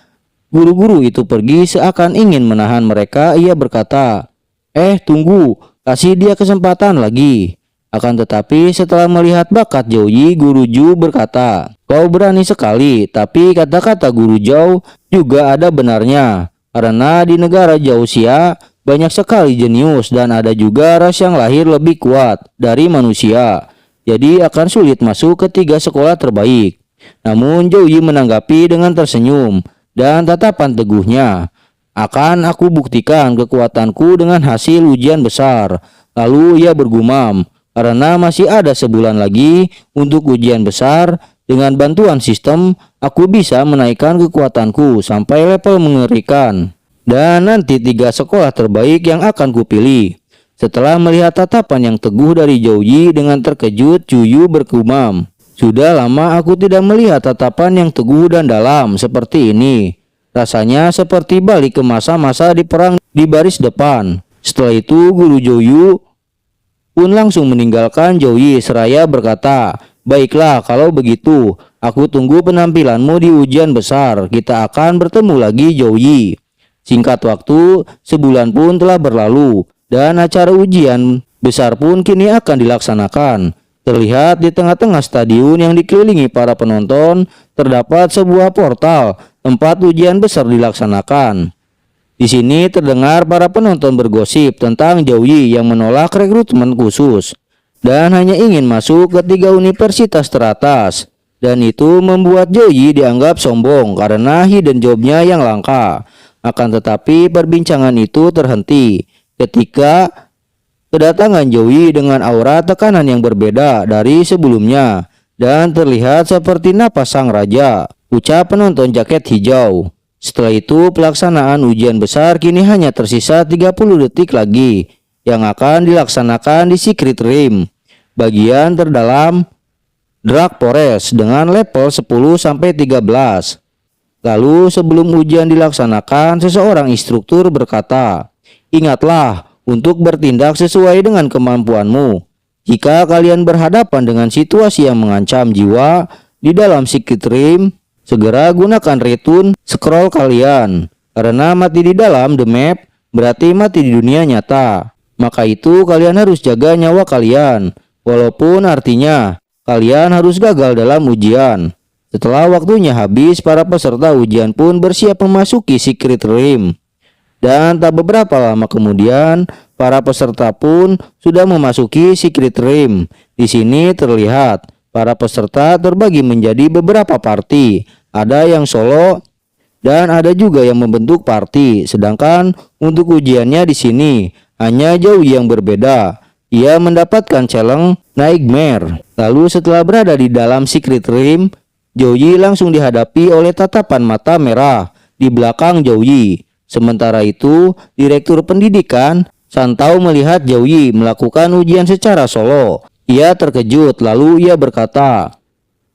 guru-guru itu pergi seakan ingin menahan mereka, ia berkata, tunggu, kasih dia kesempatan lagi. Akan tetapi setelah melihat bakat Joey, Guru Ju berkata, kau berani sekali, tapi kata-kata Guru Zhou juga ada benarnya. Karena di negara Zhongxia banyak sekali jenius dan ada juga ras yang lahir lebih kuat dari manusia. Jadi akan sulit masuk ke 3 sekolah terbaik. Namun Joey menanggapi dengan tersenyum dan tatapan teguhnya. Akan aku buktikan kekuatanku dengan hasil ujian besar. Lalu ia bergumam, karena masih ada sebulan lagi untuk ujian besar, dengan bantuan sistem, aku bisa menaikkan kekuatanku sampai level mengerikan. Dan nanti 3 sekolah terbaik yang akan kupilih. Setelah melihat tatapan yang teguh dari Joey, dengan terkejut Cuyu bergumam, sudah lama aku tidak melihat tatapan yang teguh dan dalam seperti ini. Rasanya seperti balik ke masa-masa di perang di baris depan. Setelah itu Guru Joyu pun langsung meninggalkan Joey seraya berkata, baiklah kalau begitu, aku tunggu penampilanmu di ujian besar. Kita akan bertemu lagi Joey. Singkat waktu, sebulan pun telah berlalu dan acara ujian besar pun kini akan dilaksanakan. Terlihat di tengah-tengah stadion yang dikelilingi para penonton terdapat sebuah portal tempat ujian besar dilaksanakan. Di sini terdengar para penonton bergosip tentang Joey yang menolak rekrutmen khusus dan hanya ingin masuk ke 3 universitas teratas. Dan itu membuat Joey dianggap sombong karena hidden jobnya yang langka. Akan tetapi perbincangan itu terhenti ketika kedatangan Joey dengan aura tekanan yang berbeda dari sebelumnya dan terlihat seperti napas sang raja, ucap penonton jaket hijau. Setelah itu pelaksanaan ujian besar kini hanya tersisa 30 detik lagi yang akan dilaksanakan di Secret Rim bagian terdalam Dark Forest dengan level 10-13. Lalu sebelum ujian dilaksanakan, seseorang instruktur berkata, "Ingatlah untuk bertindak sesuai dengan kemampuanmu. Jika kalian berhadapan dengan situasi yang mengancam jiwa di dalam Secret Rim, segera gunakan retune scroll kalian. Karena mati di dalam the map berarti mati di dunia nyata. Maka itu kalian harus jaga nyawa kalian, walaupun artinya kalian harus gagal dalam ujian." Setelah waktunya habis, para peserta ujian pun bersiap memasuki Secret Rim. Dan tak beberapa lama kemudian, para peserta pun sudah memasuki Secret Rim. Di sini terlihat para peserta terbagi menjadi beberapa party. Ada yang solo dan ada juga yang membentuk party. Sedangkan untuk ujiannya di sini hanya Joey yang berbeda. Ia mendapatkan challenge Nightmare. Lalu setelah berada di dalam Secret Rim, Joey langsung dihadapi oleh tatapan mata merah di belakang Joey. Sementara itu, Direktur Pendidikan Santau melihat Joey melakukan ujian secara solo. Ia terkejut, lalu ia berkata,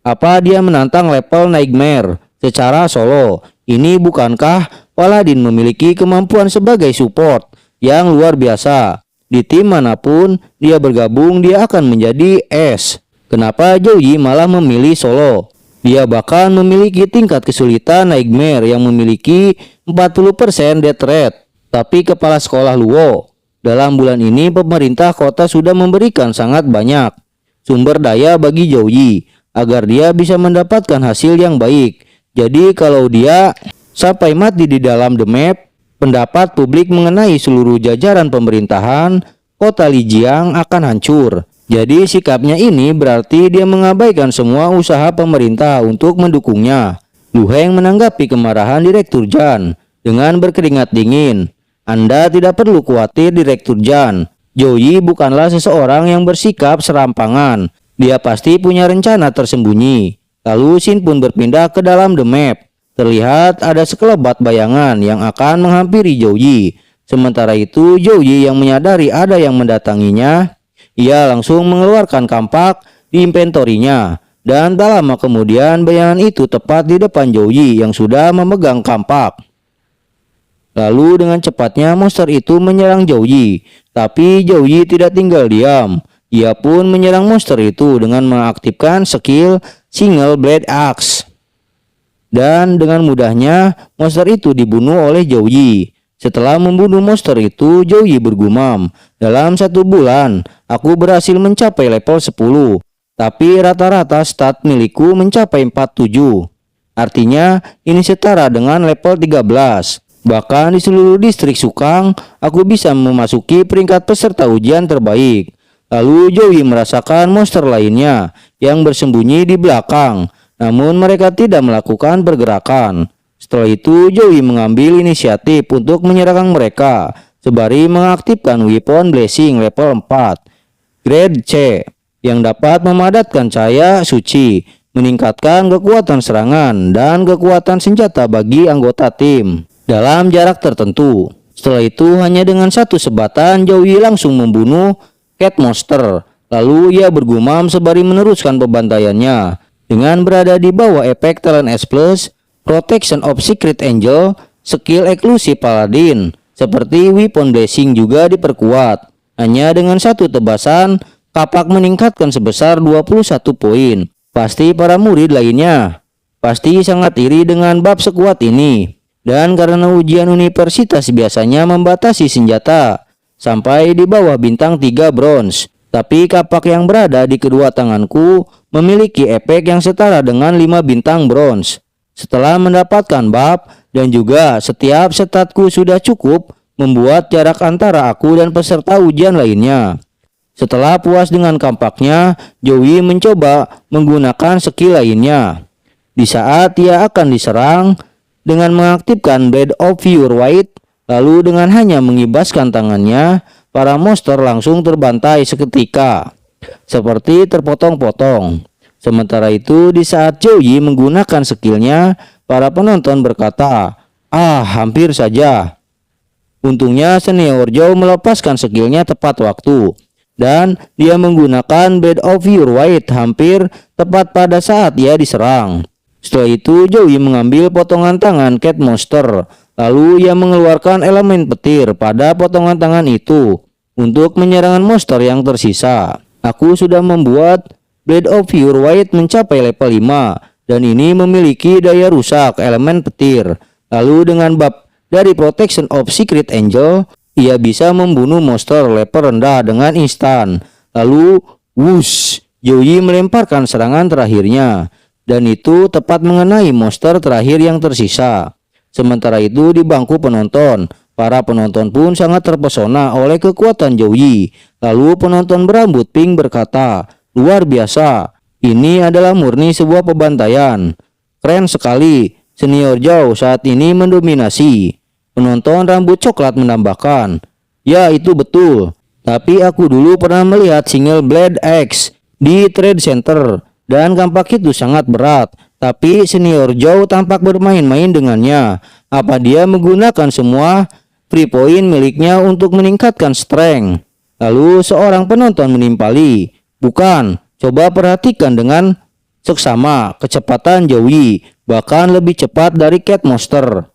"Apa dia menantang level Nightmare secara solo? Ini bukankah Paladin memiliki kemampuan sebagai support yang luar biasa? Di tim manapun dia bergabung, dia akan menjadi S. Kenapa Joey malah memilih solo? Dia bahkan memiliki tingkat kesulitan Nightmare yang memiliki 40% death rate. Tapi kepala sekolah Luo, dalam bulan ini pemerintah kota sudah memberikan sangat banyak sumber daya bagi Joey agar dia bisa mendapatkan hasil yang baik. Jadi kalau dia sampai mati di dalam the map, pendapat publik mengenai seluruh jajaran pemerintahan kota Lijiang akan hancur. Jadi sikapnya ini berarti dia mengabaikan semua usaha pemerintah untuk mendukungnya." Lu Heng menanggapi kemarahan Direktur Jan dengan berkeringat dingin. "Anda tidak perlu khawatir, Direktur Jan. Joey bukanlah seseorang yang bersikap serampangan. Dia pasti punya rencana tersembunyi." Lalu Shin pun berpindah ke dalam the map. Terlihat ada sekelebat bayangan yang akan menghampiri Joey. Sementara itu Joey yang menyadari ada yang mendatanginya, ia langsung mengeluarkan kampak di inventorinya. Dan tak lama kemudian bayangan itu tepat di depan Joey yang sudah memegang kampak. Lalu dengan cepatnya monster itu menyerang Joey. Tapi Joey tidak tinggal diam. Ia pun menyerang monster itu dengan mengaktifkan skill Single Blade Axe. Dan dengan mudahnya monster itu dibunuh oleh Joey. Setelah membunuh monster itu, Joey bergumam, "Dalam 1 bulan, aku berhasil mencapai level 10. Tapi rata-rata stat milikku mencapai 47. Artinya, ini setara dengan level 13. Bahkan di seluruh distrik Sukang, aku bisa memasuki peringkat peserta ujian terbaik." Lalu Joey merasakan monster lainnya yang bersembunyi di belakang, namun mereka tidak melakukan pergerakan. Setelah itu Joey mengambil inisiatif untuk menyerang mereka sembari mengaktifkan Weapon Blessing level 4 Grade C yang dapat memadatkan cahaya suci, meningkatkan kekuatan serangan dan kekuatan senjata bagi anggota tim dalam jarak tertentu. Setelah itu hanya dengan satu sebatan Joey langsung membunuh Cat Monster. Lalu ia bergumam sembari meneruskan pembantaiannya dengan berada di bawah efek Talent S Plus, Protection of Secret Angel, skill eksklusif Paladin seperti Weapon Blessing juga diperkuat. Hanya dengan satu tebasan, kapak meningkatkan sebesar 21 poin. Pasti para murid lainnya pasti sangat iri dengan bab sekuat ini. Dan karena ujian universitas biasanya membatasi senjata sampai di bawah bintang 3 bronze. Tapi kapak yang berada di kedua tanganku memiliki efek yang setara dengan 5 bintang bronze. Setelah mendapatkan buff dan juga setiap statku sudah cukup membuat jarak antara aku dan peserta ujian lainnya. Setelah puas dengan kampaknya, Joey mencoba menggunakan skill lainnya. Di saat ia akan diserang dengan mengaktifkan Blade of Pure White, Lalu dengan hanya mengibaskan tangannya, para monster langsung terbantai seketika, seperti terpotong-potong. Sementara itu, di saat Joey menggunakan skillnya, para penonton berkata, "Ah, hampir saja." Untungnya Senior Joe melepaskan skillnya tepat waktu, dan dia menggunakan Blade of Pure White hampir tepat pada saat dia diserang. Setelah itu, Joey mengambil potongan tangan Cat Monster. Lalu ia mengeluarkan elemen petir pada potongan tangan itu untuk menyerang monster yang tersisa. Aku sudah membuat Blade of Pure White mencapai level 5 dan ini memiliki daya rusak elemen petir. Lalu dengan buff dari Protection of Secret Angel, ia bisa membunuh monster level rendah dengan instan. Lalu, wush, Joey melemparkan serangan terakhirnya dan itu tepat mengenai monster terakhir yang tersisa. Sementara itu di bangku penonton, para penonton pun sangat terpesona oleh kekuatan Joey. Lalu penonton berambut pink berkata, "Luar biasa, ini adalah murni sebuah pembantaian. Keren sekali, Senior Joe saat ini mendominasi." Penonton rambut coklat menambahkan, "Ya, itu betul. Tapi aku dulu pernah melihat single Blade X di Trade Center dan kampak itu sangat berat. Tapi Senior Joe tampak bermain-main dengannya. Apa dia menggunakan semua free point miliknya untuk meningkatkan strength?" Lalu seorang penonton menimpali, "Bukan, coba perhatikan dengan seksama kecepatan Joey, bahkan lebih cepat dari Cat Monster.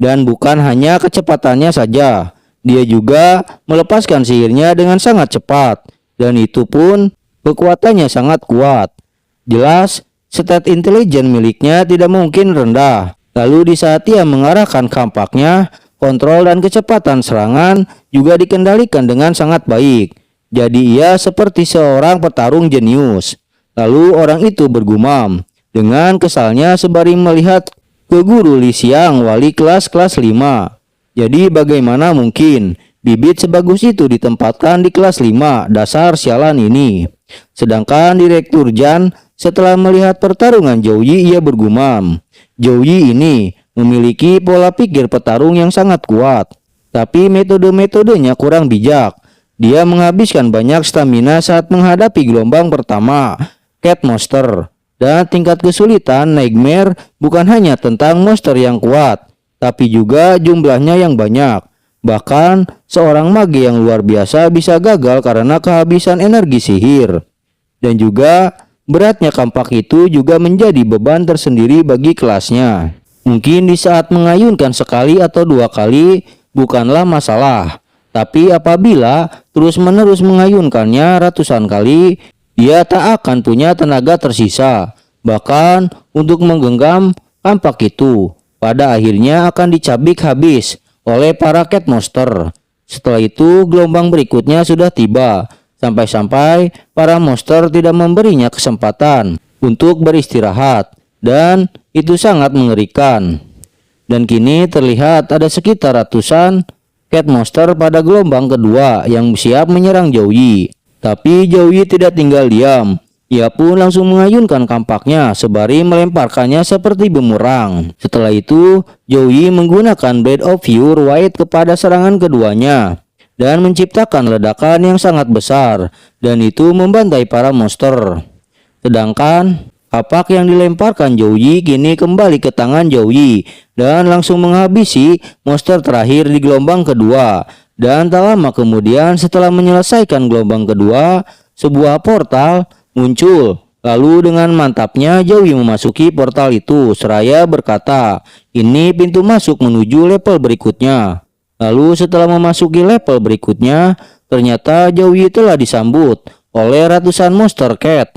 Dan bukan hanya kecepatannya saja, dia juga melepaskan sihirnya dengan sangat cepat, dan itu pun kekuatannya sangat kuat. Jelas, stat intelijen miliknya tidak mungkin rendah. Lalu di saat ia mengarahkan kampaknya, kontrol dan kecepatan serangan juga dikendalikan dengan sangat baik. Jadi ia seperti seorang petarung jenius." Lalu orang itu bergumam dengan kesalnya sembari melihat ke guru Li Xiang, wali kelas 5. "Jadi bagaimana mungkin bibit sebagus itu ditempatkan di kelas 5, dasar sialan ini." Sedangkan Direktur Jan setelah melihat pertarungan Joey, ia bergumam, "Joey ini memiliki pola pikir petarung yang sangat kuat, tapi metode-metodenya kurang bijak. Dia menghabiskan banyak stamina saat menghadapi gelombang pertama Cat Monster, dan tingkat kesulitan Nightmare bukan hanya tentang monster yang kuat, tapi juga jumlahnya yang banyak. Bahkan seorang mage yang luar biasa bisa gagal karena kehabisan energi sihir. Dan juga beratnya kampak itu juga menjadi beban tersendiri bagi kelasnya. Mungkin di saat mengayunkan sekali atau 2 kali bukanlah masalah, tapi apabila terus-menerus mengayunkannya ratusan kali, dia tak akan punya tenaga tersisa. Bahkan untuk menggenggam kampak itu, pada akhirnya akan dicabik habis oleh para Cat Monster. Setelah itu gelombang berikutnya sudah tiba, sampai-sampai para monster tidak memberinya kesempatan untuk beristirahat, dan itu sangat mengerikan. Dan kini terlihat ada sekitar ratusan Cat Monster pada gelombang kedua yang siap menyerang Joey. Tapi Joey tidak tinggal diam. Ia pun langsung mengayunkan kampaknya sembari melemparkannya seperti bumerang. Setelah itu, Joey menggunakan Blade of Pure White kepada serangan keduanya dan menciptakan ledakan yang sangat besar, dan itu membantai para monster. Sedangkan kapak yang dilemparkan Joey kini kembali ke tangan Joey dan langsung menghabisi monster terakhir di gelombang kedua. Dan tak lama kemudian setelah menyelesaikan gelombang kedua, sebuah portal muncul. Lalu dengan mantapnya Joey memasuki portal itu seraya berkata, "Ini pintu masuk menuju level berikutnya." Lalu setelah memasuki level berikutnya, ternyata Joey telah disambut oleh ratusan monster cat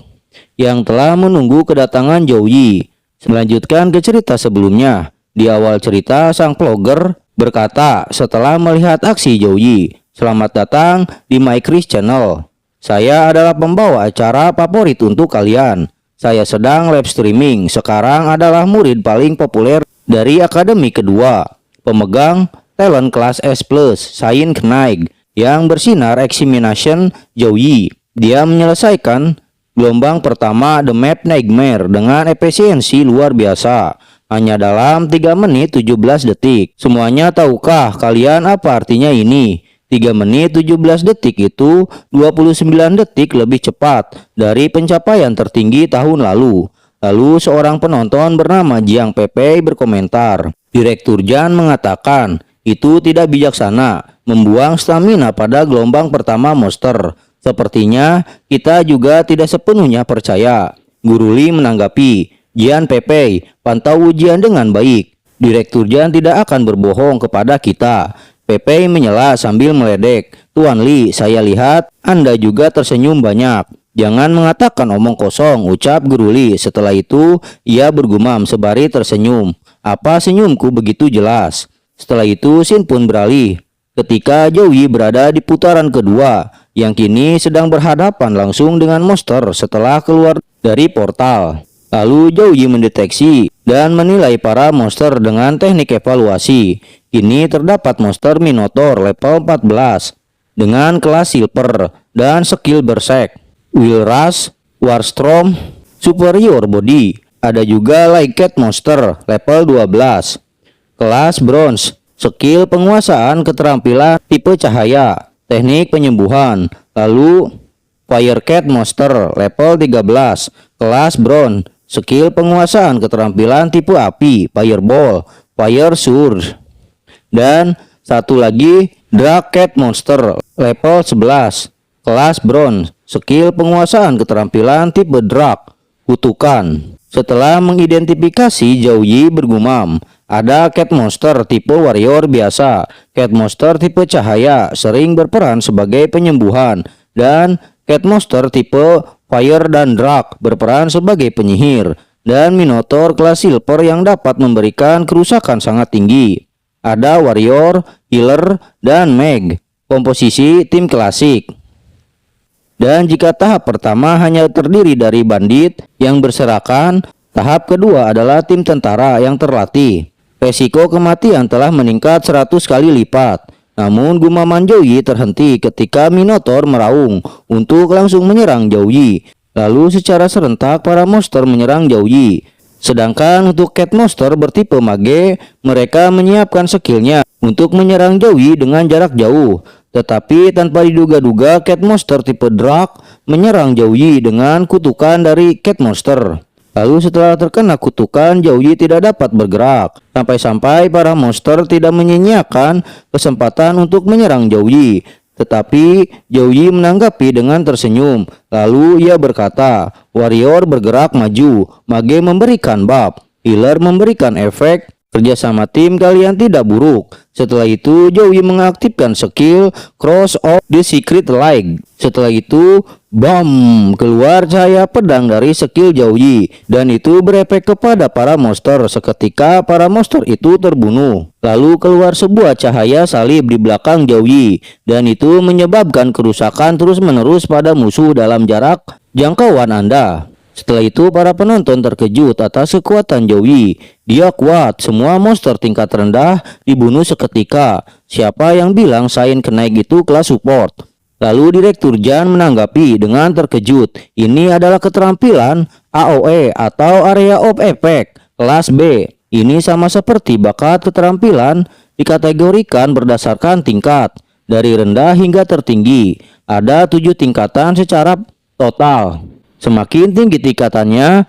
yang telah menunggu kedatangan Joey. Melanjutkan ke cerita sebelumnya. Di awal cerita, sang vlogger berkata setelah melihat aksi Joey, "Selamat datang di My Chris Channel. Saya adalah pembawa acara favorit untuk kalian. Saya sedang live streaming. Sekarang adalah murid paling populer dari akademi kedua, pemegang talent kelas S+, Sain Knight, yang bersinar Examination Joey. Dia menyelesaikan gelombang pertama The Map Nightmare dengan efisiensi luar biasa. hanya dalam 3 menit 17 detik. Semuanya tahukah kalian apa artinya ini? 3 menit 17 detik itu 29 detik lebih cepat dari pencapaian tertinggi tahun lalu. Lalu seorang penonton bernama Jiang Pepe berkomentar, Direktur Jan mengatakan itu tidak bijaksana membuang stamina pada gelombang pertama monster. Sepertinya kita juga tidak sepenuhnya percaya. Guru Lee menanggapi, Jian Pepe, pantau ujian dengan baik. Direktur Jan tidak akan berbohong kepada kita. Pepe menyela sambil meledek. Tuan Lee, saya lihat Anda juga tersenyum banyak. Jangan mengatakan omong kosong, ucap Guru Lee. Setelah itu, ia bergumam sebari tersenyum. Apa senyumku begitu jelas? Setelah itu, Shin pun beralih. Ketika Joey berada di putaran kedua, yang kini sedang berhadapan langsung dengan monster setelah keluar dari portal. Lalu Joey mendeteksi dan menilai para monster dengan teknik evaluasi. Kini terdapat monster Minotaur level 14 dengan kelas Silver dan skill Berserk, Will Rush, Warstorm, Superior Body. Ada juga Lycat monster level 12, kelas Bronze, skill penguasaan keterampilan tipe cahaya, teknik penyembuhan. Lalu Firecat monster level 13, kelas Bronze, skill penguasaan keterampilan tipe api, Fireball, Fire Surge. Dan satu lagi Dragcat monster level 11, kelas Bronze, skill penguasaan keterampilan tipe Drag, kutukan. Setelah mengidentifikasi, Zhao Yi bergumam, ada Cat monster tipe warrior biasa, Cat monster tipe cahaya sering berperan sebagai penyembuhan, dan Cat monster tipe fire dan drag berperan sebagai penyihir, dan Minotaur kelas silver yang dapat memberikan kerusakan sangat tinggi. Ada warrior, healer, dan mag, komposisi tim klasik. Dan jika tahap pertama hanya terdiri dari bandit yang berserakan, tahap kedua adalah tim tentara yang terlatih. Resiko kematian telah meningkat 100 kali lipat. Namun gumaman Joey terhenti ketika Minotaur meraung untuk langsung menyerang Joey. Lalu secara serentak para monster menyerang Joey. Sedangkan untuk Cat monster bertipe mage, mereka menyiapkan skillnya untuk menyerang Joey dengan jarak jauh. Tetapi tanpa diduga-duga Cat monster tipe Drag menyerang Joey dengan kutukan dari Cat monster. Lalu setelah terkena kutukan, Joey tidak dapat bergerak. Sampai-sampai para monster tidak menyia-nyiakan kesempatan untuk menyerang Joey. Tetapi Joey menanggapi dengan tersenyum. Lalu ia berkata, warrior bergerak maju, mage memberikan buff, healer memberikan efek. Kerjasama tim kalian tidak buruk. Setelah itu Joey mengaktifkan skill Cross of the Secret Light. Setelah itu bam, keluar cahaya pedang dari skill Joey, dan itu berefek kepada para monster. Seketika para monster itu terbunuh. Lalu keluar sebuah cahaya salib di belakang Joey, dan itu menyebabkan kerusakan terus-menerus pada musuh dalam jarak jangkauan Anda. Setelah itu para penonton terkejut atas kekuatan Joey. Dia kuat, semua monster tingkat rendah dibunuh seketika. Siapa yang bilang Sain Kenaik itu kelas support? Lalu Direktur Jan menanggapi dengan terkejut. Ini adalah keterampilan AOE atau Area of Effect kelas B. Ini sama seperti bakat keterampilan dikategorikan berdasarkan tingkat dari rendah hingga tertinggi. Ada 7 tingkatan secara total. Semakin tinggi tingkatannya,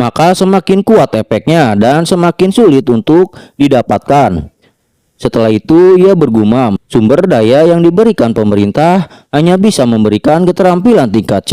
maka semakin kuat efeknya dan semakin sulit untuk didapatkan. Setelah itu ia bergumam, sumber daya yang diberikan pemerintah hanya bisa memberikan keterampilan tingkat C.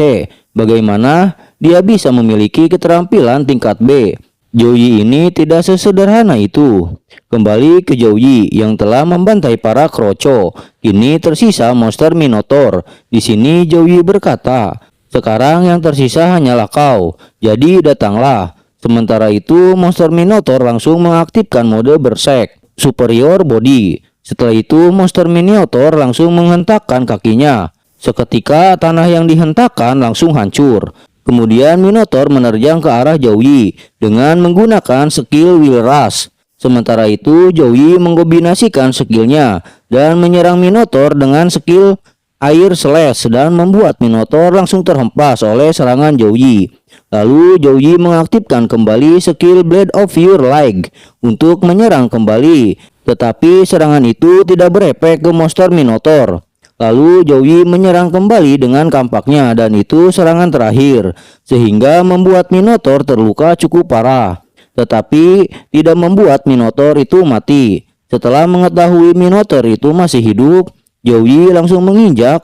Bagaimana dia bisa memiliki keterampilan tingkat B? Joey ini tidak sesederhana itu. Kembali ke Joey yang telah membantai para kroco. Kini tersisa monster Minotaur. Di sini Joey berkata, sekarang yang tersisa hanyalah kau, jadi datanglah. Sementara itu monster Minotaur langsung mengaktifkan mode Berserk, Superior Body. Setelah itu monster Minotaur langsung menghentakkan kakinya. Seketika tanah yang dihentakkan langsung hancur. Kemudian Minotaur menerjang ke arah Joey dengan menggunakan skill Will Rush. Sementara itu Joey mengkombinasikan skillnya dan menyerang Minotaur dengan skill air slash dan membuat Minotaur langsung terhempas oleh serangan Joey. Lalu Joey mengaktifkan kembali skill Blade of Your Leg untuk menyerang kembali, tetapi serangan itu tidak berefek ke monster Minotaur. Lalu Joey menyerang kembali dengan kampaknya dan itu serangan terakhir, sehingga membuat Minotaur terluka cukup parah. Tetapi tidak membuat Minotaur itu mati. Setelah mengetahui Minotaur itu masih hidup, Joey langsung menginjak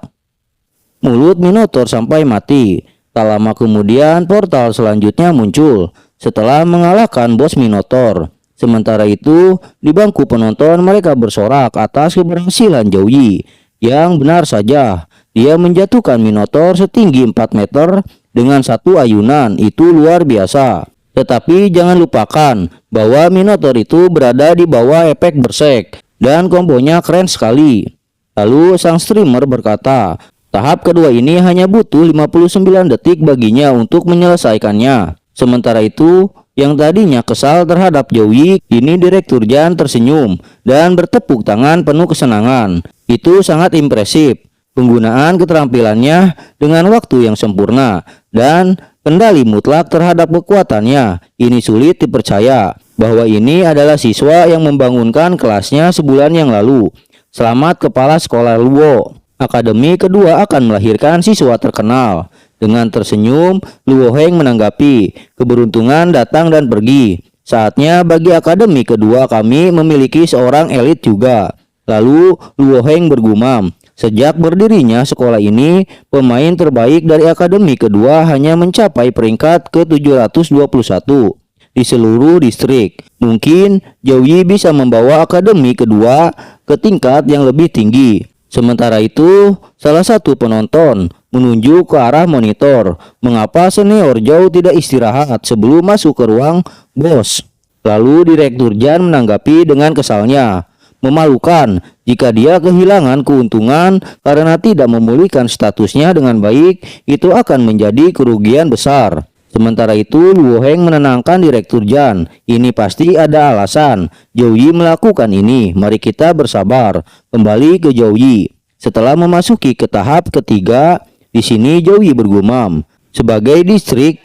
mulut Minotaur sampai mati. Tak lama kemudian portal selanjutnya muncul setelah mengalahkan bos Minotaur. Sementara itu di bangku penonton mereka bersorak atas keberhasilan Joey. Yang benar saja, dia menjatuhkan Minotaur setinggi 4 meter dengan satu ayunan. Itu luar biasa. Tetapi jangan lupakan bahwa Minotaur itu berada di bawah efek Berserk dan kombonya keren sekali. Lalu sang streamer berkata, tahap kedua ini hanya butuh 59 detik baginya untuk menyelesaikannya. Sementara itu, yang tadinya kesal terhadap Joey, kini Direktur Jan tersenyum dan bertepuk tangan penuh kesenangan. Itu sangat impresif. Penggunaan keterampilannya dengan waktu yang sempurna dan kendali mutlak terhadap kekuatannya. Ini sulit dipercaya bahwa ini adalah siswa yang membangunkan kelasnya sebulan yang lalu. Selamat Kepala Sekolah Luo. Akademi kedua akan melahirkan siswa terkenal. Dengan tersenyum, Luo Heng menanggapi, keberuntungan datang dan pergi. Saatnya bagi akademi kedua kami memiliki seorang elit juga. Lalu Luo Heng bergumam, sejak berdirinya sekolah ini, pemain terbaik dari akademi kedua hanya mencapai peringkat ke-721 di seluruh distrik. Mungkin Joey bisa membawa akademi kedua ke tingkat yang lebih tinggi. Sementara itu, salah satu penonton menunjuk ke arah monitor. Mengapa senior Joe tidak istirahat sebelum masuk ke ruang bos? Lalu Direktur Jan menanggapi dengan kesalnya. Memalukan jika dia kehilangan keuntungan karena tidak memulihkan statusnya dengan baik, itu akan menjadi kerugian besar. Sementara itu Luo Heng menenangkan Direktur Jan. Ini pasti ada alasan Joey melakukan ini. Mari kita bersabar. Kembali ke Joey. Setelah memasuki ke tahap ketiga, di sini Joey bergumam. Sebagai distrik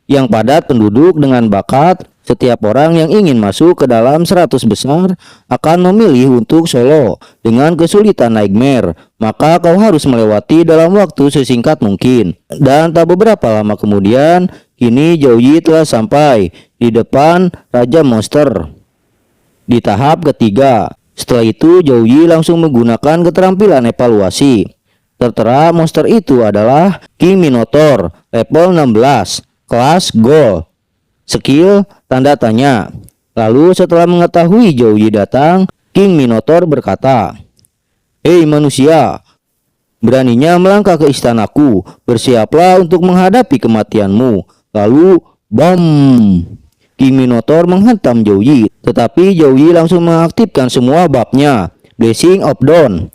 yang padat penduduk dengan bakat, setiap orang yang ingin masuk ke dalam 100 besar akan memilih untuk solo dengan kesulitan Nightmare. Maka kau harus melewati dalam waktu sesingkat mungkin. Dan tak beberapa lama kemudian, kini Joey telah sampai di depan Raja Monster di tahap ketiga. Setelah itu Joey langsung menggunakan keterampilan evaluasi. Tertera monster itu adalah King Minotaur level 16, kelas Gold. Skill tanda tanya. Lalu setelah mengetahui Joey datang, King Minotaur berkata, "Hei manusia, beraninya melangkah ke istanaku, bersiaplah untuk menghadapi kematianmu." Lalu, bom! King Minotaur menghantam Joey, tetapi Joey langsung mengaktifkan semua babnya, Blessing of Dawn,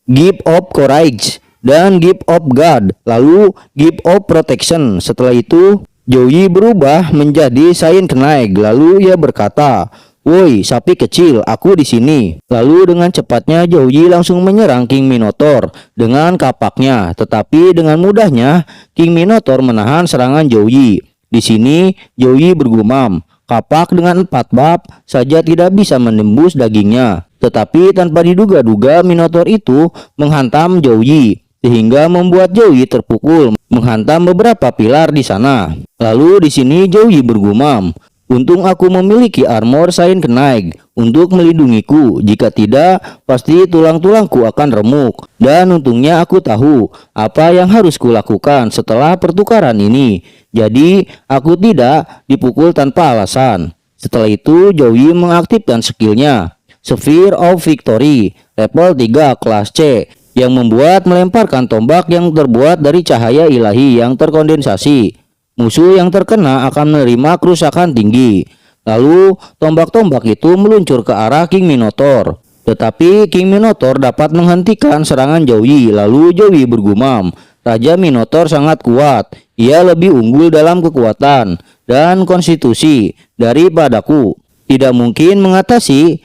Gift of Courage, dan Gift of God, lalu Gift of Protection. Setelah itu, Joey berubah menjadi Saint Knight. Lalu ia berkata, "Woi, sapi kecil, aku di sini." Lalu dengan cepatnya Joey langsung menyerang King Minotaur dengan kapaknya, tetapi dengan mudahnya King Minotaur menahan serangan Joey. Di sini Joey bergumam, kapak dengan 4 bab saja tidak bisa menembus dagingnya. Tetapi tanpa diduga-duga Minotaur itu menghantam Joey, sehingga membuat Joey terpukul menghantam beberapa pilar di sana. Lalu di sini Joey bergumam, "Untung aku memiliki armor Saint Knight untuk melindungiku. Jika tidak, pasti tulang-tulangku akan remuk. Dan untungnya aku tahu apa yang harus kulakukan setelah pertukaran ini. Jadi aku tidak dipukul tanpa alasan." Setelah itu Joey mengaktifkan skillnya Sphere of Victory level 3 kelas C, yang membuat melemparkan tombak yang terbuat dari cahaya ilahi yang terkondensasi. Musuh yang terkena akan menerima kerusakan tinggi. Lalu tombak-tombak itu meluncur ke arah King Minotaur. Tetapi King Minotaur dapat menghentikan serangan Joey. Lalu Joey bergumam, "Raja Minotaur sangat kuat. Ia lebih unggul dalam kekuatan dan konstitusi daripadaku. Tidak mungkin mengatasi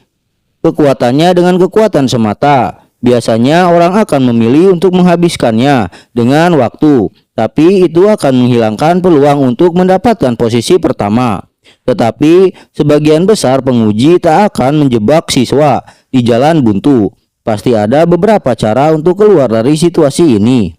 kekuatannya dengan kekuatan semata. Biasanya orang akan memilih untuk menghabiskannya dengan waktu, tapi itu akan menghilangkan peluang untuk mendapatkan posisi pertama. Tetapi sebagian besar penguji tak akan menjebak siswa di jalan buntu. Pasti ada beberapa cara untuk keluar dari situasi ini.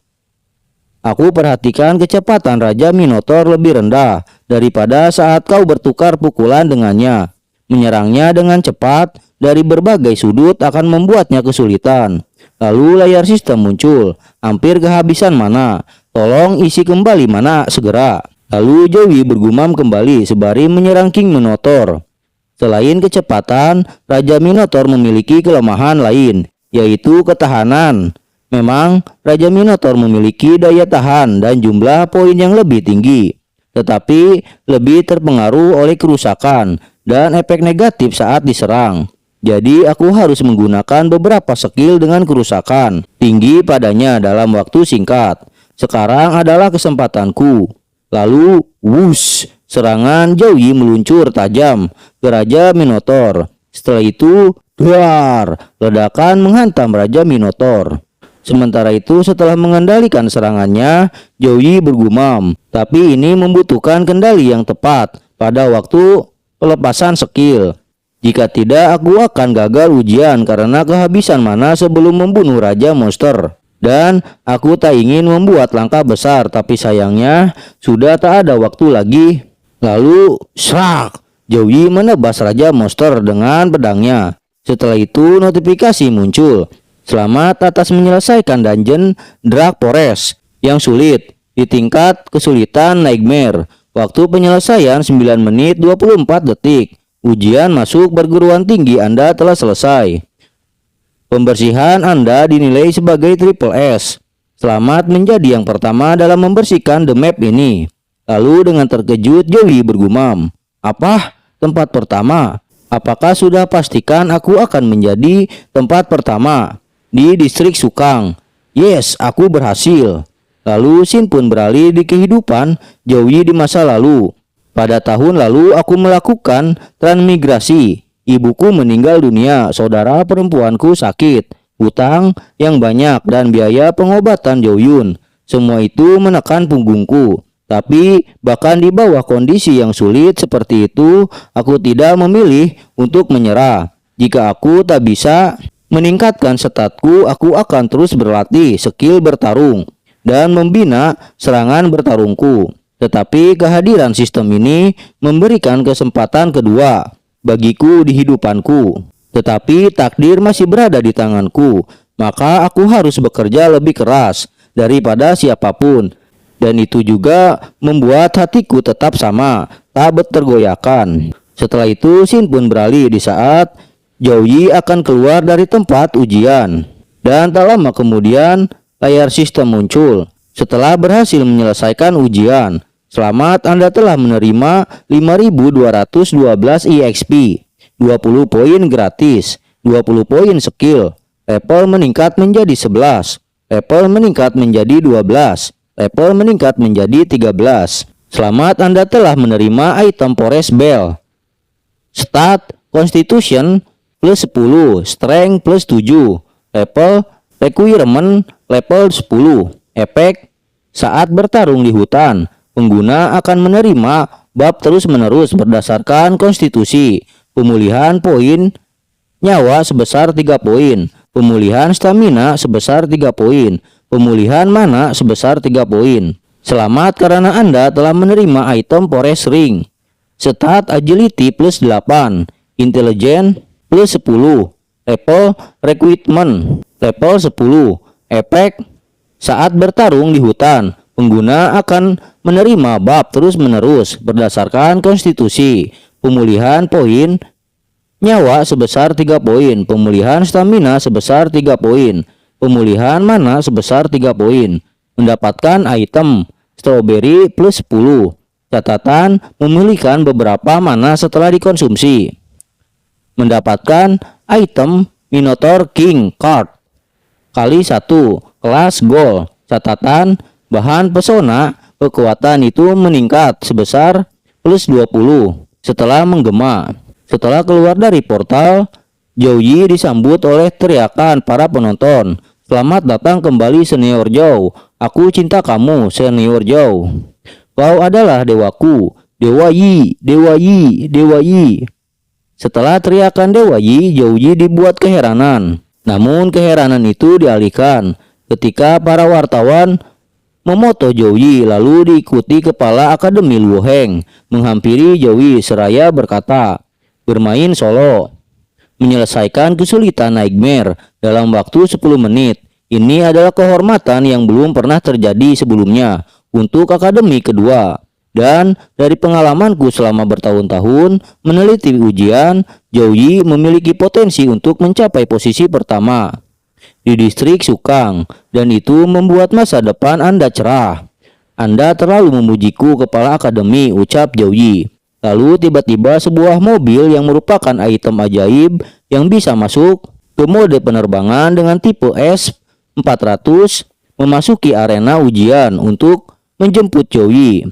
Aku perhatikan kecepatan Raja Minotaur lebih rendah daripada saat kau bertukar pukulan dengannya. Menyerangnya dengan cepat dari berbagai sudut akan membuatnya kesulitan. Lalu layar sistem muncul, hampir kehabisan mana. Tolong isi kembali mana segera. Lalu Joey bergumam kembali sembari menyerang King Minotaur. Selain kecepatan, Raja Minotaur memiliki kelemahan lain, yaitu ketahanan. Memang Raja Minotaur memiliki daya tahan dan jumlah poin yang lebih tinggi, tetapi lebih terpengaruh oleh kerusakan dan efek negatif saat diserang. Jadi aku harus menggunakan beberapa skill dengan kerusakan tinggi padanya dalam waktu singkat. Sekarang adalah kesempatanku. Lalu wush, serangan Joey meluncur tajam ke Raja Minotaur. Setelah itu duar, ledakan menghantam Raja Minotaur. Sementara itu setelah mengendalikan serangannya, Joey bergumam, tapi ini membutuhkan kendali yang tepat pada waktu pelepasan skill. Jika tidak, aku akan gagal ujian karena kehabisan mana sebelum membunuh Raja Monster. Dan aku tak ingin membuat langkah besar, tapi sayangnya sudah tak ada waktu lagi. Lalu, shrak, Joey menebas Raja Monster dengan pedangnya. Setelah itu notifikasi muncul. Selamat atas menyelesaikan dungeon Dark Forest yang sulit di tingkat kesulitan Nightmare. Waktu penyelesaian 9 menit 24 detik. Ujian masuk perguruan tinggi Anda telah selesai. Pembersihan Anda dinilai sebagai triple S. Selamat menjadi yang pertama dalam membersihkan the map ini. Lalu dengan terkejut Joey bergumam, "Apa? Tempat pertama? Apakah sudah pastikan aku akan menjadi tempat pertama di distrik Sukang?" "Yes, aku berhasil." Lalu Shin pun beralih di kehidupan Joey di masa lalu. "Pada tahun lalu aku melakukan transmigrasi. Ibuku meninggal dunia, saudara perempuanku sakit, hutang yang banyak dan biaya pengobatan Joyun. Semua itu menekan punggungku. Tapi bahkan di bawah kondisi yang sulit seperti itu, aku tidak memilih untuk menyerah. Jika aku tak bisa meningkatkan statku, aku akan terus berlatih skill bertarung dan membina serangan bertarungku. Tetapi kehadiran sistem ini memberikan kesempatan kedua bagiku di hidupanku. Tetapi takdir masih berada di tanganku, maka aku harus bekerja lebih keras daripada siapapun. Dan itu juga membuat hatiku tetap sama, tak tergoyahkan." Setelah itu Shin pun beralih di saat Joey akan keluar dari tempat ujian. Dan tak lama kemudian layar sistem muncul. Setelah berhasil menyelesaikan ujian, selamat, Anda telah menerima 5.212 EXP, 20 poin gratis, 20 poin skill, level meningkat menjadi 11, level meningkat menjadi 12, level meningkat menjadi 13. Selamat, Anda telah menerima item Forest Bell. Stat Constitution plus 10, Strength plus 7, level Requirement level 10. Efek saat bertarung di hutan, pengguna akan menerima buff terus-menerus berdasarkan konstitusi. Pemulihan poin nyawa sebesar 3 poin, pemulihan stamina sebesar 3 poin, pemulihan mana sebesar 3 poin. Selamat karena Anda telah menerima item Forest Ring. Stat Agility plus 8, Intelligence plus 10, level Recruitment level 10. Efek saat bertarung di hutan, pengguna akan menerima buff terus-menerus berdasarkan konstitusi. Pemulihan poin nyawa sebesar 3 poin, pemulihan stamina sebesar 3 poin, pemulihan mana sebesar 3 poin. Mendapatkan item Strawberry plus 10. Catatan, memulihkan beberapa mana setelah dikonsumsi. Mendapatkan item Minotaur King Card kali 1, kelas Gold. Catatan, bahan pesona kekuatan itu meningkat sebesar plus 20 setelah menggema. Setelah keluar dari portal, Zhou Yi disambut oleh teriakan para penonton. Selamat datang kembali senior Zhou. Aku cinta kamu senior Zhou. Kau adalah dewaku. Dewa Yi, Dewa Yi, Dewa Yi. Setelah teriakan Dewa Yi, Zhou Yi dibuat keheranan. Namun keheranan itu dialihkan ketika para wartawan memoto Zhou Yi, lalu diikuti kepala Akademi Luo Heng menghampiri Zhou Yi seraya berkata, bermain solo, menyelesaikan kesulitan Nightmare dalam waktu 10 menit. Ini adalah kehormatan yang belum pernah terjadi sebelumnya untuk Akademi kedua. Dan dari pengalamanku selama bertahun-tahun meneliti ujian, Zhou Yi memiliki potensi untuk mencapai posisi pertama di distrik Sukang, dan itu membuat masa depan Anda cerah. Anda terlalu memujiku, kepala akademi, ucap Zhou Yi. Lalu tiba-tiba sebuah mobil yang merupakan item ajaib yang bisa masuk ke mode penerbangan dengan tipe S-400 memasuki arena ujian untuk menjemput Zhou Yi.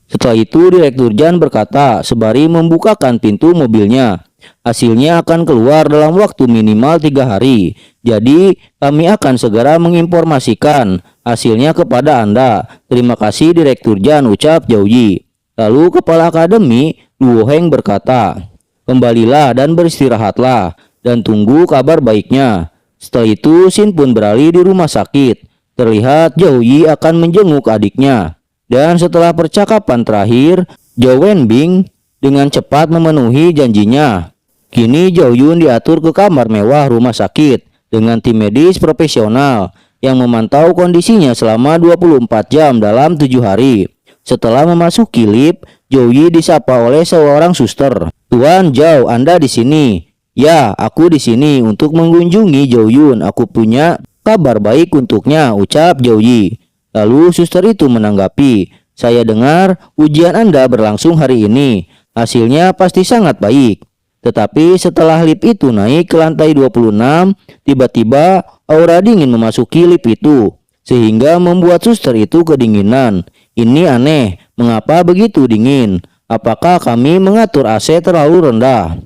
Setelah itu Direktur Jan berkata sembari membukakan pintu mobilnya, hasilnya akan keluar dalam waktu minimal 3 hari. Jadi kami akan segera menginformasikan hasilnya kepada Anda. Terima kasih Direktur Jan, ucap Zhou Yi. Lalu kepala akademi Luo Heng berkata, kembalilah dan beristirahatlah dan tunggu kabar baiknya. Setelah itu Xin pun beralih di rumah sakit. Terlihat Zhou Yi akan menjenguk adiknya. Dan setelah percakapan terakhir, Zhou Wenbing dengan cepat memenuhi janjinya. Kini Zhou Yun diatur ke kamar mewah rumah sakit dengan tim medis profesional yang memantau kondisinya selama 24 jam dalam 7 hari. Setelah memasuki lift, Zhou Yi disapa oleh seorang suster. Tuan Zhou, Anda di sini? Ya, aku di sini untuk mengunjungi Zhou Yun. Aku punya kabar baik untuknya, ucap Zhou Yi. Lalu suster itu menanggapi, saya dengar ujian Anda berlangsung hari ini. Hasilnya pasti sangat baik. Tetapi setelah lift itu naik ke lantai 26, tiba-tiba aura dingin memasuki lift itu, sehingga membuat suster itu kedinginan. Ini aneh, mengapa begitu dingin? Apakah kami mengatur AC terlalu rendah?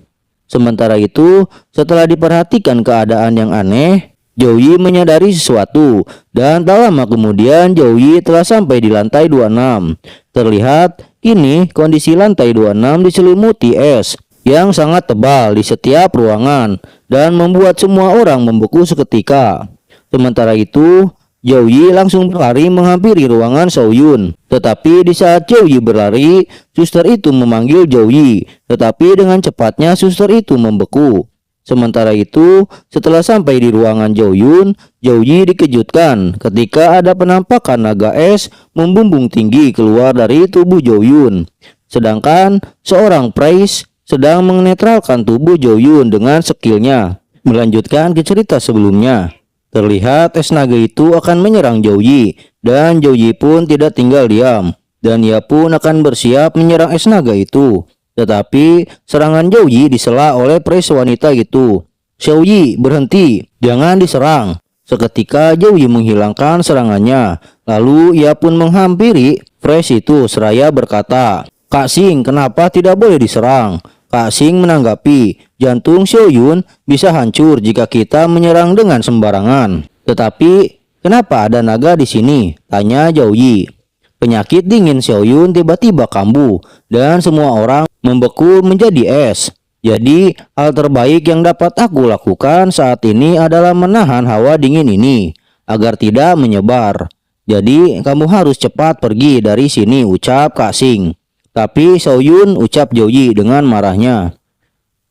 Sementara itu, setelah diperhatikan keadaan yang aneh, Zhou Yi menyadari sesuatu, dan tak lama kemudian Zhou Yi telah sampai di lantai 26. Terlihat kini kondisi lantai 26 diselimuti es yang sangat tebal di setiap ruangan dan membuat semua orang membeku seketika. Sementara itu, Zhou Yi langsung berlari menghampiri ruangan Shou Yun. Tetapi di saat Zhou Yi berlari, suster itu memanggil Zhou Yi, tetapi dengan cepatnya suster itu membeku. Sementara itu, setelah sampai di ruangan Zhou Yun, Zhou Yi dikejutkan ketika ada penampakan naga es membumbung tinggi keluar dari tubuh Zhou Yun. Sedangkan seorang priest sedang menetralkan tubuh Zhou Yun dengan skillnya. Melanjutkan ke cerita sebelumnya, terlihat es naga itu akan menyerang Zhou Yi, dan Zhou Yi pun tidak tinggal diam, dan ia pun akan bersiap menyerang es naga itu. Tetapi serangan Zhou Yi disela oleh priest wanita itu. Zhou Yi, berhenti, jangan diserang. Seketika Zhou Yi menghilangkan serangannya. Lalu ia pun menghampiri priest itu seraya berkata, Kak Xing, kenapa tidak boleh diserang? Kak Xing menanggapi, jantung Shou Yun bisa hancur jika kita menyerang dengan sembarangan. Tetapi kenapa ada naga di sini? Tanya Zhou Yi. Penyakit dingin Shou Yun tiba-tiba kambuh dan semua orang membeku menjadi es. Jadi hal terbaik yang dapat aku lakukan saat ini adalah menahan hawa dingin ini agar tidak menyebar. Jadi kamu harus cepat pergi dari sini, ucap Kak Xing. Tapi Shou Yun, ucap Zhou Yi dengan marahnya.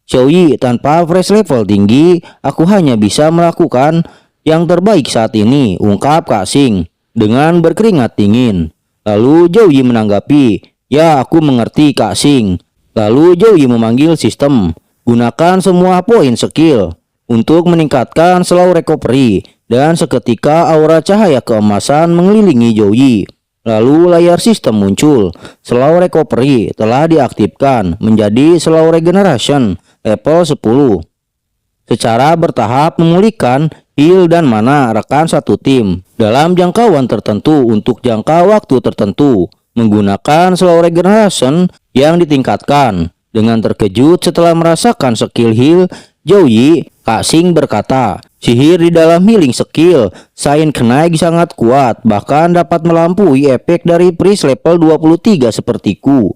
Shou Yi, tanpa fresh level tinggi, aku hanya bisa melakukan yang terbaik saat ini, ungkap Kak Xing dengan berkeringat dingin. Lalu Zhou Yi menanggapi, ya aku mengerti Kak Xing. Lalu Zhou Yi memanggil sistem, gunakan semua poin skill untuk meningkatkan slow recovery, dan seketika aura cahaya keemasan mengelilingi Zhou Yi. Lalu layar sistem muncul, slow recovery telah diaktifkan menjadi slow regeneration level 10. Secara bertahap memulihkan heal dan mana rekan satu tim dalam jangkauan tertentu untuk jangka waktu tertentu menggunakan slow regeneration yang ditingkatkan. Dengan terkejut setelah merasakan skill heal, Zhou Yi Kak Sing berkata, sihir di dalam healing skill Saint Knight sangat kuat, bahkan dapat melampaui efek dari priest level 23 sepertiku.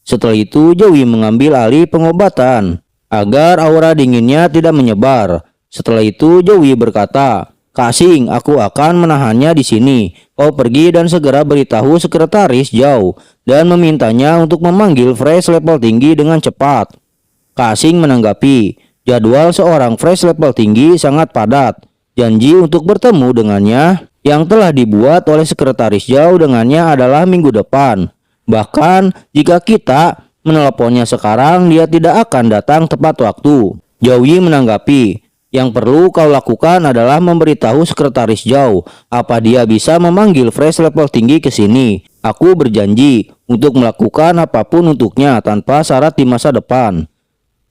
Setelah itu Joey mengambil alih pengobatan agar aura dinginnya tidak menyebar. Setelah itu Joey berkata, Kak Sing, aku akan menahannya di sini. Kau pergi dan segera beritahu sekretaris Zhao dan memintanya untuk memanggil Fresh level tinggi dengan cepat. Kak Sing menanggapi, jadwal seorang Fresh level tinggi sangat padat. Janji untuk bertemu dengannya yang telah dibuat oleh sekretaris Zhao dengannya adalah minggu depan. Bahkan jika kita meneleponnya sekarang, dia tidak akan datang tepat waktu. Joey menanggapi, yang perlu kau lakukan adalah memberitahu sekretaris Zhao apa dia bisa memanggil Fresh level tinggi ke sini. Aku berjanji untuk melakukan apapun untuknya tanpa syarat di masa depan.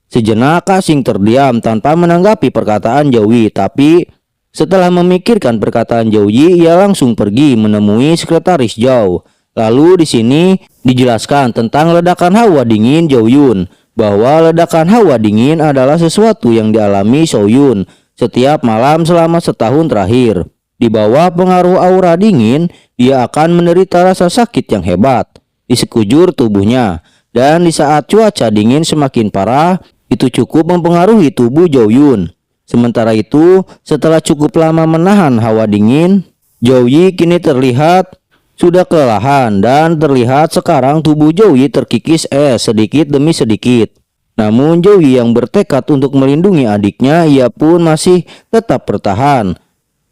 Sejenak Kak Sing terdiam tanpa menanggapi perkataan Joey, tapi setelah memikirkan perkataan Joey, ia langsung pergi menemui sekretaris Zhao. Lalu di sini dijelaskan tentang ledakan hawa dingin Joyun, bahwa ledakan hawa dingin adalah sesuatu yang dialami Soyun setiap malam selama setahun terakhir. Di bawah pengaruh aura dingin, dia akan menderita rasa sakit yang hebat di sekujur tubuhnya, dan di saat cuaca dingin semakin parah, itu cukup mempengaruhi tubuh Joyun. Sementara itu, setelah cukup lama menahan hawa dingin, Joey kini terlihat sudah kelelahan, dan terlihat sekarang tubuh Joey terkikis es sedikit demi sedikit. Namun Joey yang bertekad untuk melindungi adiknya, ia pun masih tetap bertahan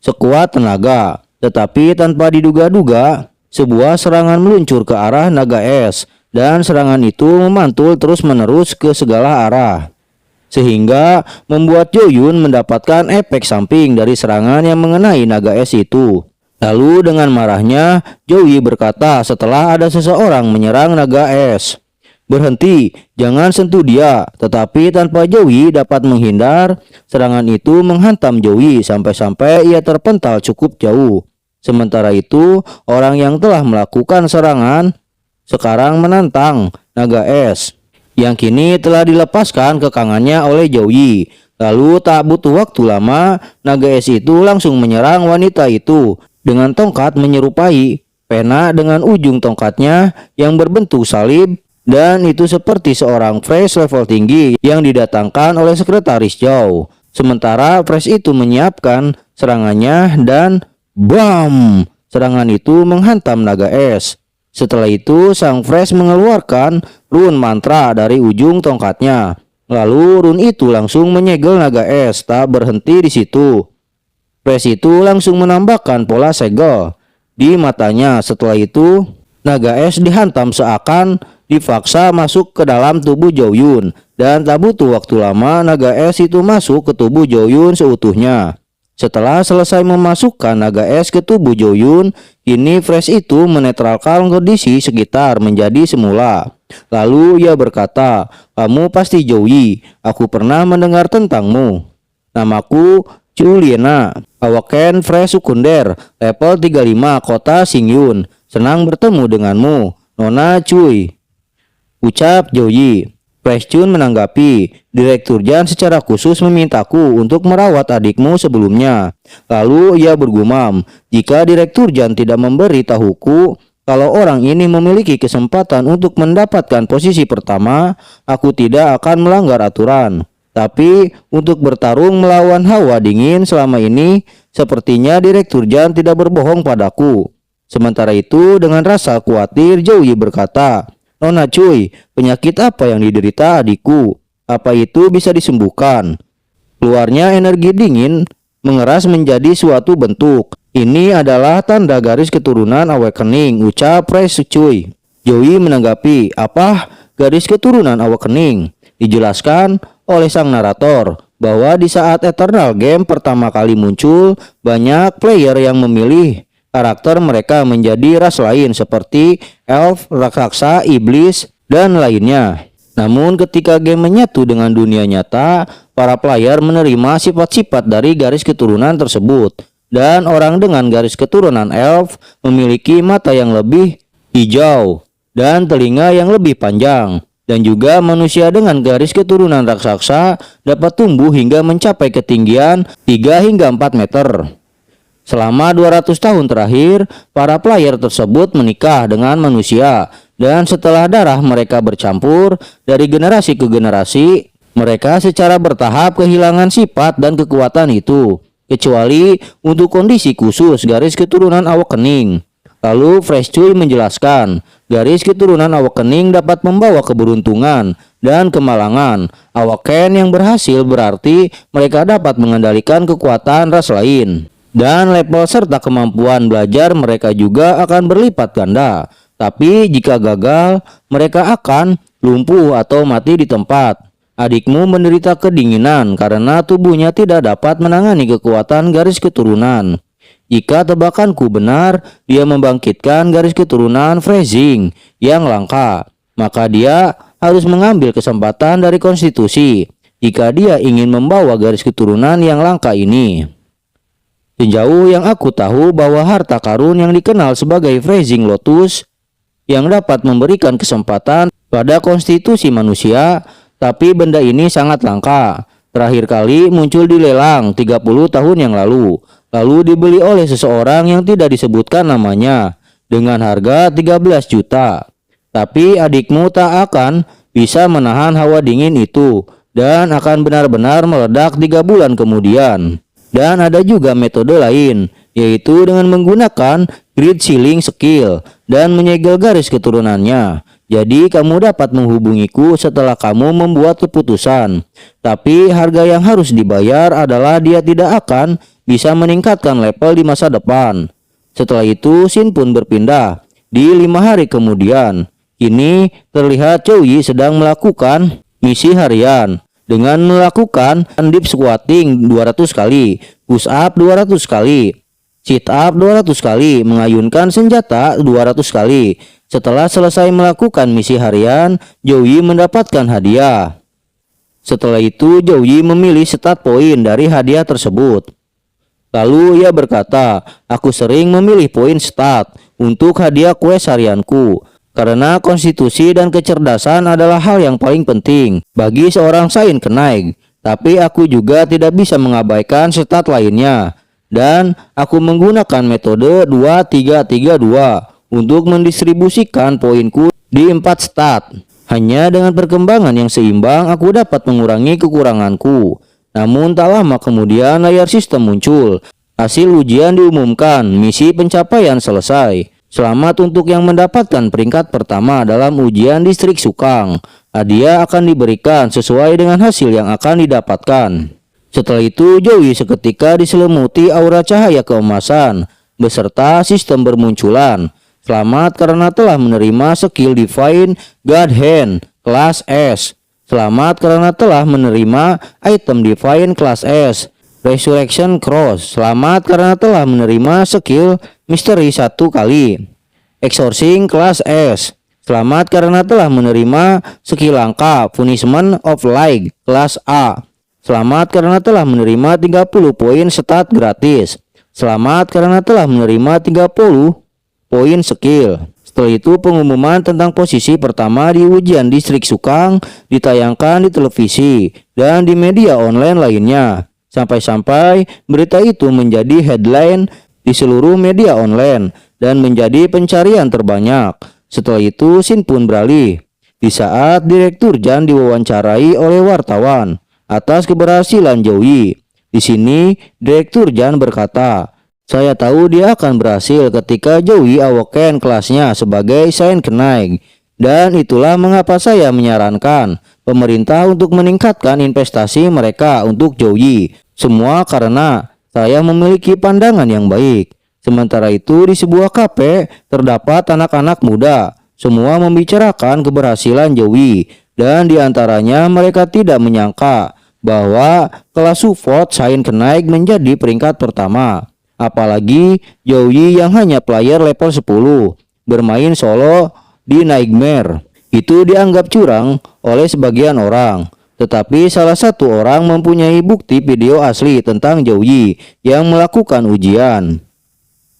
sekuat tenaga. Tetapi tanpa diduga-duga, sebuah serangan meluncur ke arah naga es, dan serangan itu memantul terus-menerus ke segala arah, sehingga membuat Joyun mendapatkan efek samping dari serangan yang mengenai naga es itu. Lalu dengan marahnya, Joey berkata setelah ada seseorang menyerang naga es, berhenti, jangan sentuh dia. Tetapi tanpa Joey dapat menghindar, serangan itu menghantam Joey sampai-sampai ia terpental cukup jauh. Sementara itu, orang yang telah melakukan serangan sekarang menantang naga es, yang kini telah dilepaskan kekangannya oleh Joey. Lalu tak butuh waktu lama, naga es itu langsung menyerang wanita itu dengan tongkat menyerupai pena dengan ujung tongkatnya yang berbentuk salib, dan itu seperti seorang Fresh level tinggi yang didatangkan oleh sekretaris Zhao. Sementara Fresh itu menyiapkan serangannya dan BAM! Serangan itu menghantam naga es. Setelah itu sang Fresh mengeluarkan rune mantra dari ujung tongkatnya. Lalu rune itu langsung menyegel naga es. Tak berhenti di situ, Fresh itu langsung menambahkan pola segel di matanya. Setelah itu, naga es dihantam seakan dipaksa masuk ke dalam tubuh Joyun, dan tak butuh waktu lama naga es itu masuk ke tubuh Joyun seutuhnya. Setelah selesai memasukkan naga es ke tubuh Joyun, kini Fresh itu menetralkan kondisi sekitar menjadi semula. Lalu ia berkata, kamu pasti Joey, aku pernah mendengar tentangmu. Namaku Juliana, Awaken Fresh Sekunder, level 35 kota Xingyun. Senang bertemu denganmu, Nona Cui, ucap Joey. Fresh Chun menanggapi, Direktur Jan secara khusus memintaku untuk merawat adikmu sebelumnya. Lalu ia bergumam, jika Direktur Jan tidak memberi tahuku kalau orang ini memiliki kesempatan untuk mendapatkan posisi pertama, aku tidak akan melanggar aturan. Tapi untuk bertarung melawan hawa dingin selama ini, sepertinya Direktur Jan tidak berbohong padaku. Sementara itu dengan rasa khawatir Joey berkata, Nona Cui, penyakit apa yang diderita adikku? Apa itu bisa disembuhkan? Keluarnya energi dingin mengeras menjadi suatu bentuk. Ini adalah tanda garis keturunan Awakening, ucap Fresh Cui. Joey menanggapi, apa garis keturunan Awakening? Dijelaskan oleh sang narator bahwa di saat Eternal Game pertama kali muncul, banyak player yang memilih karakter mereka menjadi ras lain seperti elf, raksasa, iblis, dan lainnya. Namun ketika game menyatu dengan dunia nyata, para player menerima sifat-sifat dari garis keturunan tersebut, dan orang dengan garis keturunan elf memiliki mata yang lebih hijau dan telinga yang lebih panjang. Dan juga manusia dengan garis keturunan raksasa dapat tumbuh hingga mencapai ketinggian 3 hingga 4 meter. Selama 200 tahun terakhir, para player tersebut menikah dengan manusia, dan setelah darah mereka bercampur dari generasi ke generasi, mereka secara bertahap kehilangan sifat dan kekuatan itu, kecuali untuk kondisi khusus garis keturunan awakening. Lalu Fresh Cuy menjelaskan, garis keturunan awakening dapat membawa keberuntungan dan kemalangan. Awaken yang berhasil berarti mereka dapat mengendalikan kekuatan ras lain. Dan level serta kemampuan belajar mereka juga akan berlipat ganda. Tapi jika gagal, mereka akan lumpuh atau mati di tempat. Adikmu menderita kedinginan karena tubuhnya tidak dapat menangani kekuatan garis keturunan. Jika tebakanku benar, dia membangkitkan garis keturunan freezing yang langka, maka dia harus mengambil kesempatan dari konstitusi jika dia ingin membawa garis keturunan yang langka ini. Sejauh yang aku tahu bahwa harta karun yang dikenal sebagai freezing lotus yang dapat memberikan kesempatan pada konstitusi manusia, tapi benda ini sangat langka. Terakhir kali muncul di lelang 30 tahun yang lalu dibeli oleh seseorang yang tidak disebutkan namanya dengan harga 13 juta. Tapi adikmu tak akan bisa menahan hawa dingin itu dan akan benar-benar meledak 3 bulan kemudian. Dan ada juga metode lain, yaitu dengan menggunakan grid ceiling skill dan menyegel garis keturunannya. Jadi kamu dapat menghubungiku setelah kamu membuat keputusan. Tapi harga yang harus dibayar adalah dia tidak akan bisa meningkatkan level di masa depan. Setelah itu Shin pun berpindah. Di 5 hari kemudian, kini terlihat Chouyi sedang melakukan misi harian dengan melakukan deep squatting 200 kali, push up 200 kali, sit up 200 kali, mengayunkan senjata 200 kali. Setelah selesai melakukan misi harian, Chouyi mendapatkan hadiah. Setelah itu Chouyi memilih stat poin dari hadiah tersebut. Lalu ia berkata, aku sering memilih poin stat untuk hadiah quest harianku, karena konstitusi dan kecerdasan adalah hal yang paling penting bagi seorang Saint Knight. Tapi aku juga tidak bisa mengabaikan stat lainnya, dan aku menggunakan metode 2-3-3-2 untuk mendistribusikan poinku di 4 stat. Hanya dengan perkembangan yang seimbang aku dapat mengurangi kekuranganku. Namun tak lama kemudian layar sistem muncul. Hasil ujian diumumkan, misi pencapaian selesai. Selamat untuk yang mendapatkan peringkat pertama dalam ujian distrik Sukang. Hadiah akan diberikan sesuai dengan hasil yang akan didapatkan. Setelah itu Chouyi seketika diselimuti aura cahaya keemasan beserta sistem bermunculan. Selamat karena telah menerima skill Divine God Hand kelas S. Selamat karena telah menerima item Divine kelas S. Resurrection Cross. Selamat karena telah menerima skill Misteri 1 kali. Exorcising kelas S. Selamat karena telah menerima skill langka Punishment of Light kelas A. Selamat karena telah menerima 30 poin stat gratis. Selamat karena telah menerima 30 poin skill. Setelah itu pengumuman tentang posisi pertama di ujian distrik Sukang ditayangkan di televisi dan di media online lainnya. Sampai-sampai berita itu menjadi headline di seluruh media online dan menjadi pencarian terbanyak. Setelah itu Shin pun beralih. Di saat Direktur Jan diwawancarai oleh wartawan atas keberhasilan Chouyi. Di sini Direktur Jan berkata, saya tahu dia akan berhasil ketika Chouyi awaken kelasnya sebagai Saint Knight. Dan itulah mengapa saya menyarankan pemerintah untuk meningkatkan investasi mereka untuk Chouyi. Semua karena saya memiliki pandangan yang baik. Sementara itu di sebuah kafe terdapat anak-anak muda. Semua membicarakan keberhasilan Chouyi. Dan diantaranya mereka tidak menyangka bahwa kelas support Saint Knight menjadi peringkat pertama. Apalagi Chouyi yang hanya player level 10 bermain solo di Nightmare. Itu dianggap curang oleh sebagian orang. Tetapi salah satu orang mempunyai bukti video asli tentang Chouyi yang melakukan ujian.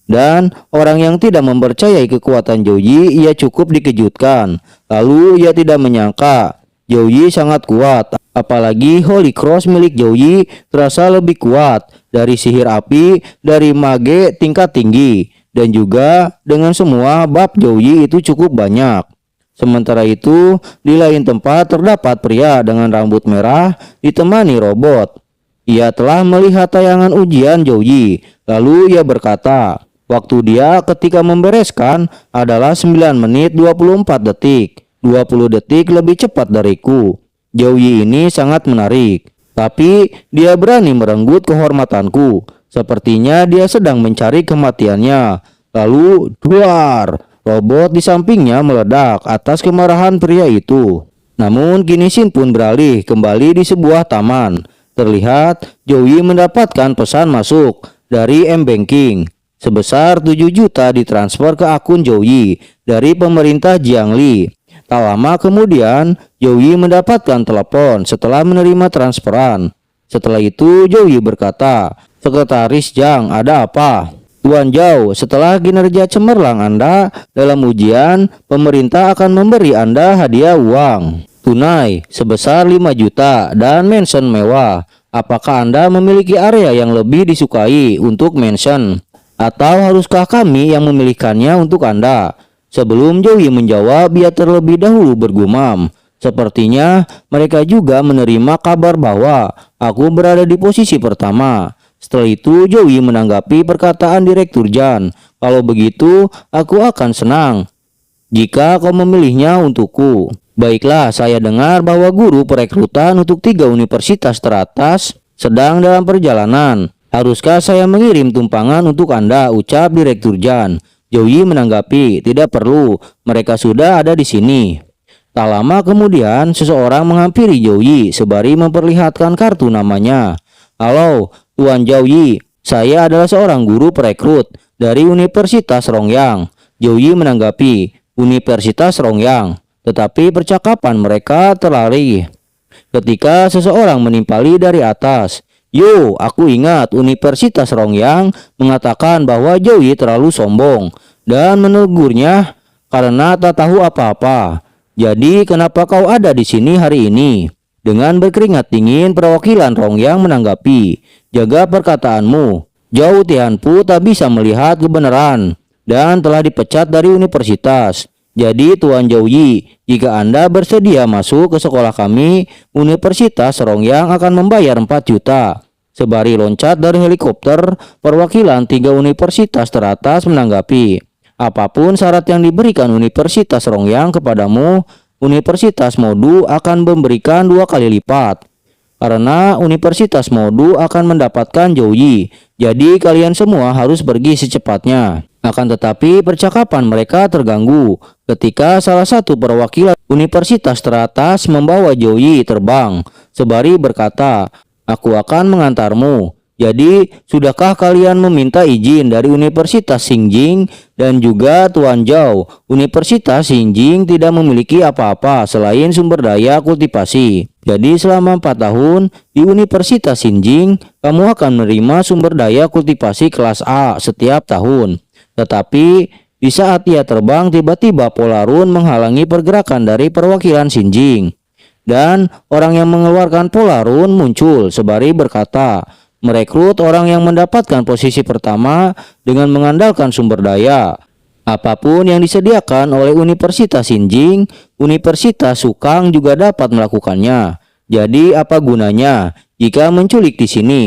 Dan orang yang tidak mempercayai kekuatan Zhou Yi, ia cukup dikejutkan. Lalu ia tidak menyangka Zhou Yi sangat kuat. Apalagi Holy Cross milik Zhou Yi terasa lebih kuat dari sihir api, dari mage tingkat tinggi, dan juga dengan semua bab Zhou Yi itu cukup banyak. Sementara itu, di lain tempat terdapat pria dengan rambut merah ditemani robot. Ia telah melihat tayangan ujian Zhou Yi, lalu ia berkata, waktu dia ketika membereskan adalah 9 menit 24 detik, 20 detik lebih cepat dariku. Zhou Yi ini sangat menarik, tapi dia berani merenggut kehormatanku. Sepertinya dia sedang mencari kematiannya. Lalu, duar! Robot di sampingnya meledak atas kemarahan pria itu. Namun kini Shin pun beralih kembali di sebuah taman. Terlihat Zhou Yi mendapatkan pesan masuk dari M-Banking. Sebesar 7 juta ditransfer ke akun Zhou Yi dari pemerintah Jiangli. Tak lama kemudian Zhou Yi mendapatkan telepon setelah menerima transferan. Setelah itu Zhou Yi berkata, "Sekretaris Zhang, ada apa?" "Tuan Zhao, setelah kinerja cemerlang Anda dalam ujian, pemerintah akan memberi Anda hadiah uang tunai sebesar 5 juta dan mansion mewah. Apakah Anda memiliki area yang lebih disukai untuk mansion? Atau haruskah kami yang memilihkannya untuk Anda?" Sebelum Zhou Yi menjawab, ia terlebih dahulu bergumam, "Sepertinya mereka juga menerima kabar bahwa aku berada di posisi pertama." Setelah itu Zhou Yi menanggapi perkataan Direktur Zhan, "Kalau begitu aku akan senang jika kau memilihnya untukku." "Baiklah, saya dengar bahwa guru perekrutan untuk 3 universitas teratas sedang dalam perjalanan. Haruskah saya mengirim tumpangan untuk Anda?" ucap Direktur Zhan. Zhou Yi menanggapi, "Tidak perlu, mereka sudah ada di sini." Tak lama kemudian seseorang menghampiri Zhou Yi sembari memperlihatkan kartu namanya. "Halo, Tuan Zhou Yi, saya adalah seorang guru perekrut dari Universitas Rongyang." Zhou Yi menanggapi, "Universitas Rongyang." Tetapi percakapan mereka teralih ketika seseorang menimpali dari atas. "Yo, aku ingat Universitas Rongyang mengatakan bahwa Zhou Yi terlalu sombong dan menegurnya karena tak tahu apa-apa. Jadi kenapa kau ada di sini hari ini?" Dengan berkeringat dingin, perwakilan Rongyang menanggapi, "Jaga perkataanmu. Zhao Tianpu tak bisa melihat kebenaran dan telah dipecat dari universitas. Jadi Tuan Zhou Yi, jika Anda bersedia masuk ke sekolah kami, Universitas Rongyang akan membayar 4 juta. Sebari loncat dari helikopter, perwakilan 3 universitas teratas menanggapi, "Apapun syarat yang diberikan Universitas Rongyang kepadamu, Universitas Modu akan memberikan 2 kali lipat. Karena Universitas Modu akan mendapatkan Zhou Yi, jadi kalian semua harus pergi secepatnya." Akan tetapi percakapan mereka terganggu ketika salah satu perwakilan universitas teratas membawa Zhou Yi terbang sembari berkata, "Aku akan mengantarmu. Jadi, sudahkah kalian meminta izin dari Universitas Xinjing?" Dan juga Tuan Zhao, Universitas Xinjing tidak memiliki apa-apa selain sumber daya kultivasi. Jadi selama 4 tahun di Universitas Xinjing, kamu akan menerima sumber daya kultivasi kelas A setiap tahun. Tetapi di saat ia terbang, tiba-tiba Polarun menghalangi pergerakan dari perwakilan Xinjing. Dan orang yang mengeluarkan Polarun muncul sembari berkata, "Merekrut orang yang mendapatkan posisi pertama dengan mengandalkan sumber daya. Apapun yang disediakan oleh Universitas Xinjing, Universitas Sukang juga dapat melakukannya. Jadi apa gunanya jika menculik di sini?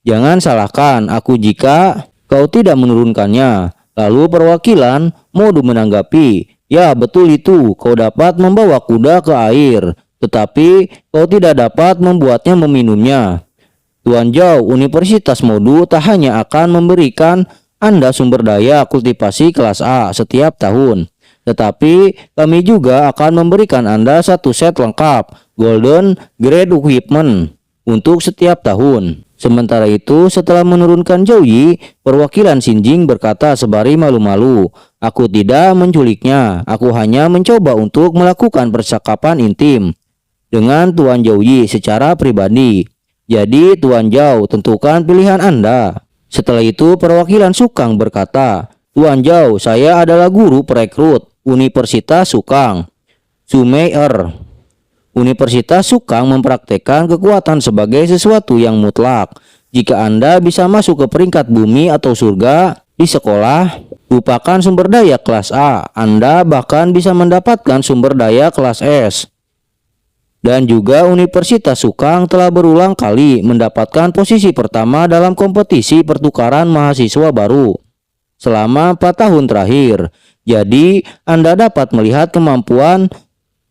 Jangan salahkan aku jika kau tidak menurunkannya." Lalu perwakilan Modu menanggapi, "Ya betul itu, kau dapat membawa kuda ke air, tetapi kau tidak dapat membuatnya meminumnya." "Tuan Zhao, Universitas Modu tak hanya akan memberikan Anda sumber daya kultivasi kelas A setiap tahun, tetapi kami juga akan memberikan Anda 1 set lengkap Golden Grade Equipment untuk setiap tahun." Sementara itu, setelah menurunkan Zhou Yi, perwakilan Xinjing berkata sembari malu-malu, "Aku tidak menculiknya, aku hanya mencoba untuk melakukan percakapan intim dengan Tuan Zhou Yi secara pribadi. Jadi Tuan Zhao, tentukan pilihan Anda." Setelah itu perwakilan Sukang berkata, Tuan Zhao, saya adalah guru perekrut Universitas Sukang. Sumei-er. Universitas Sukang mempraktekkan kekuatan sebagai sesuatu yang mutlak. Jika Anda bisa masuk ke peringkat bumi atau surga di sekolah, lupakan sumber daya kelas A, Anda bahkan bisa mendapatkan sumber daya kelas S. Dan juga Universitas Sukang telah berulang kali mendapatkan posisi pertama dalam kompetisi pertukaran mahasiswa baru selama 4 tahun terakhir. Jadi, Anda dapat melihat kemampuan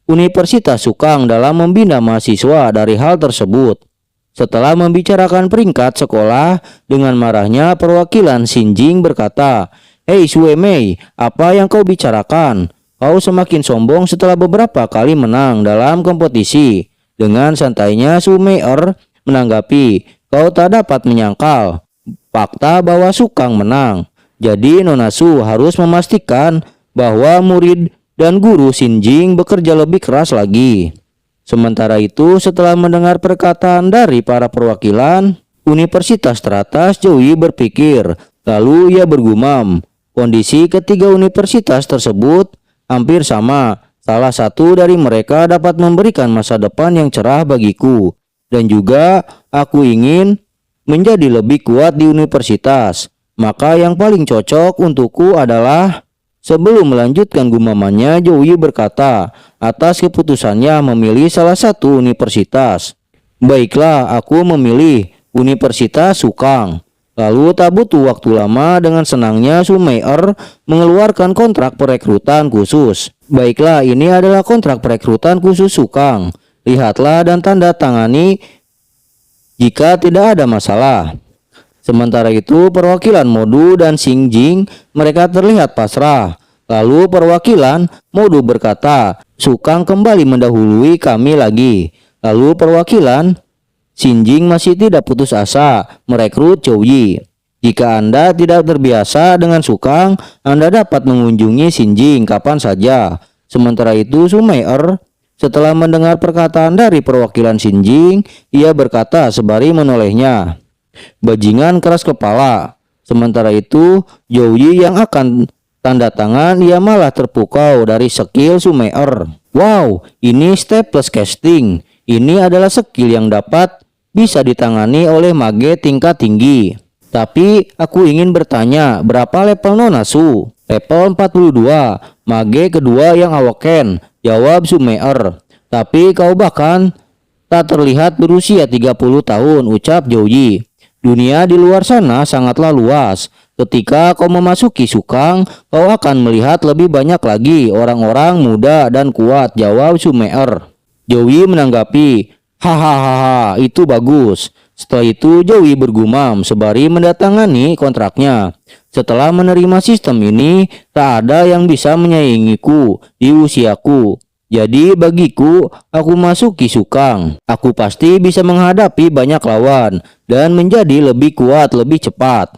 Universitas Sukang dalam membina mahasiswa dari hal tersebut. Setelah membicarakan peringkat sekolah, dengan marahnya perwakilan Xinjing berkata, Hei Sue Mei, apa yang kau bicarakan? Kau semakin sombong setelah beberapa kali menang dalam kompetisi. Dengan santainya Sumei-er menanggapi, kau tak dapat menyangkal fakta bahwa Sukang menang. Jadi Nona Su harus memastikan bahwa murid dan guru Xinjing bekerja lebih keras lagi. Sementara itu, setelah mendengar perkataan dari para perwakilan universitas teratas, Zhou Yi berpikir, lalu ia bergumam, kondisi ketiga universitas tersebut hampir sama. Salah satu dari mereka dapat memberikan masa depan yang cerah bagiku, dan juga aku ingin menjadi lebih kuat di universitas. Maka yang paling cocok untukku adalah... Sebelum melanjutkan gumamannya, Zhou Yi berkata, atas keputusannya memilih salah satu universitas. Baiklah, aku memilih Universitas Sukang. Lalu tak butuh waktu lama, dengan senangnya Sumei-er mengeluarkan kontrak perekrutan khusus. Baiklah, ini adalah kontrak perekrutan khusus Sukang. Lihatlah dan tanda tangani jika tidak ada masalah. Sementara itu, perwakilan Modu dan Xinjing mereka terlihat pasrah. Lalu perwakilan Modu berkata, Sukang kembali mendahului kami lagi. Lalu perwakilan Xinjing masih tidak putus asa merekrut Zhou Yi. Jika Anda tidak terbiasa dengan Sukang, Anda dapat mengunjungi Xinjing kapan saja. Sementara itu, Sumei-er setelah mendengar perkataan dari perwakilan Xinjing, ia berkata sembari menolehnya, bajingan keras kepala. Sementara itu, Zhou Yi yang akan tanda tangan, ia malah terpukau dari skill Sumei-er. Wow, ini staples casting. Ini adalah skill yang dapat bisa ditangani oleh mage tingkat tinggi. Tapi aku ingin bertanya, berapa level Nona Su? Level 42, mage kedua yang awoken, jawab Sumei-er. Tapi kau bahkan tak terlihat berusia 30 tahun, ucap Zhou Yi. Dunia di luar sana sangatlah luas. Ketika kau memasuki Sukang, kau akan melihat lebih banyak lagi orang-orang muda dan kuat, jawab Sumei-er. Zhou Yi menanggapi, hahaha, itu bagus. Setelah itu Zhou Yi bergumam sembari mendatangani kontraknya. Setelah menerima sistem ini, tak ada yang bisa menyaingiku di usiaku. Jadi bagiku, aku masuki Sukang. Aku pasti bisa menghadapi banyak lawan dan menjadi lebih kuat, lebih cepat.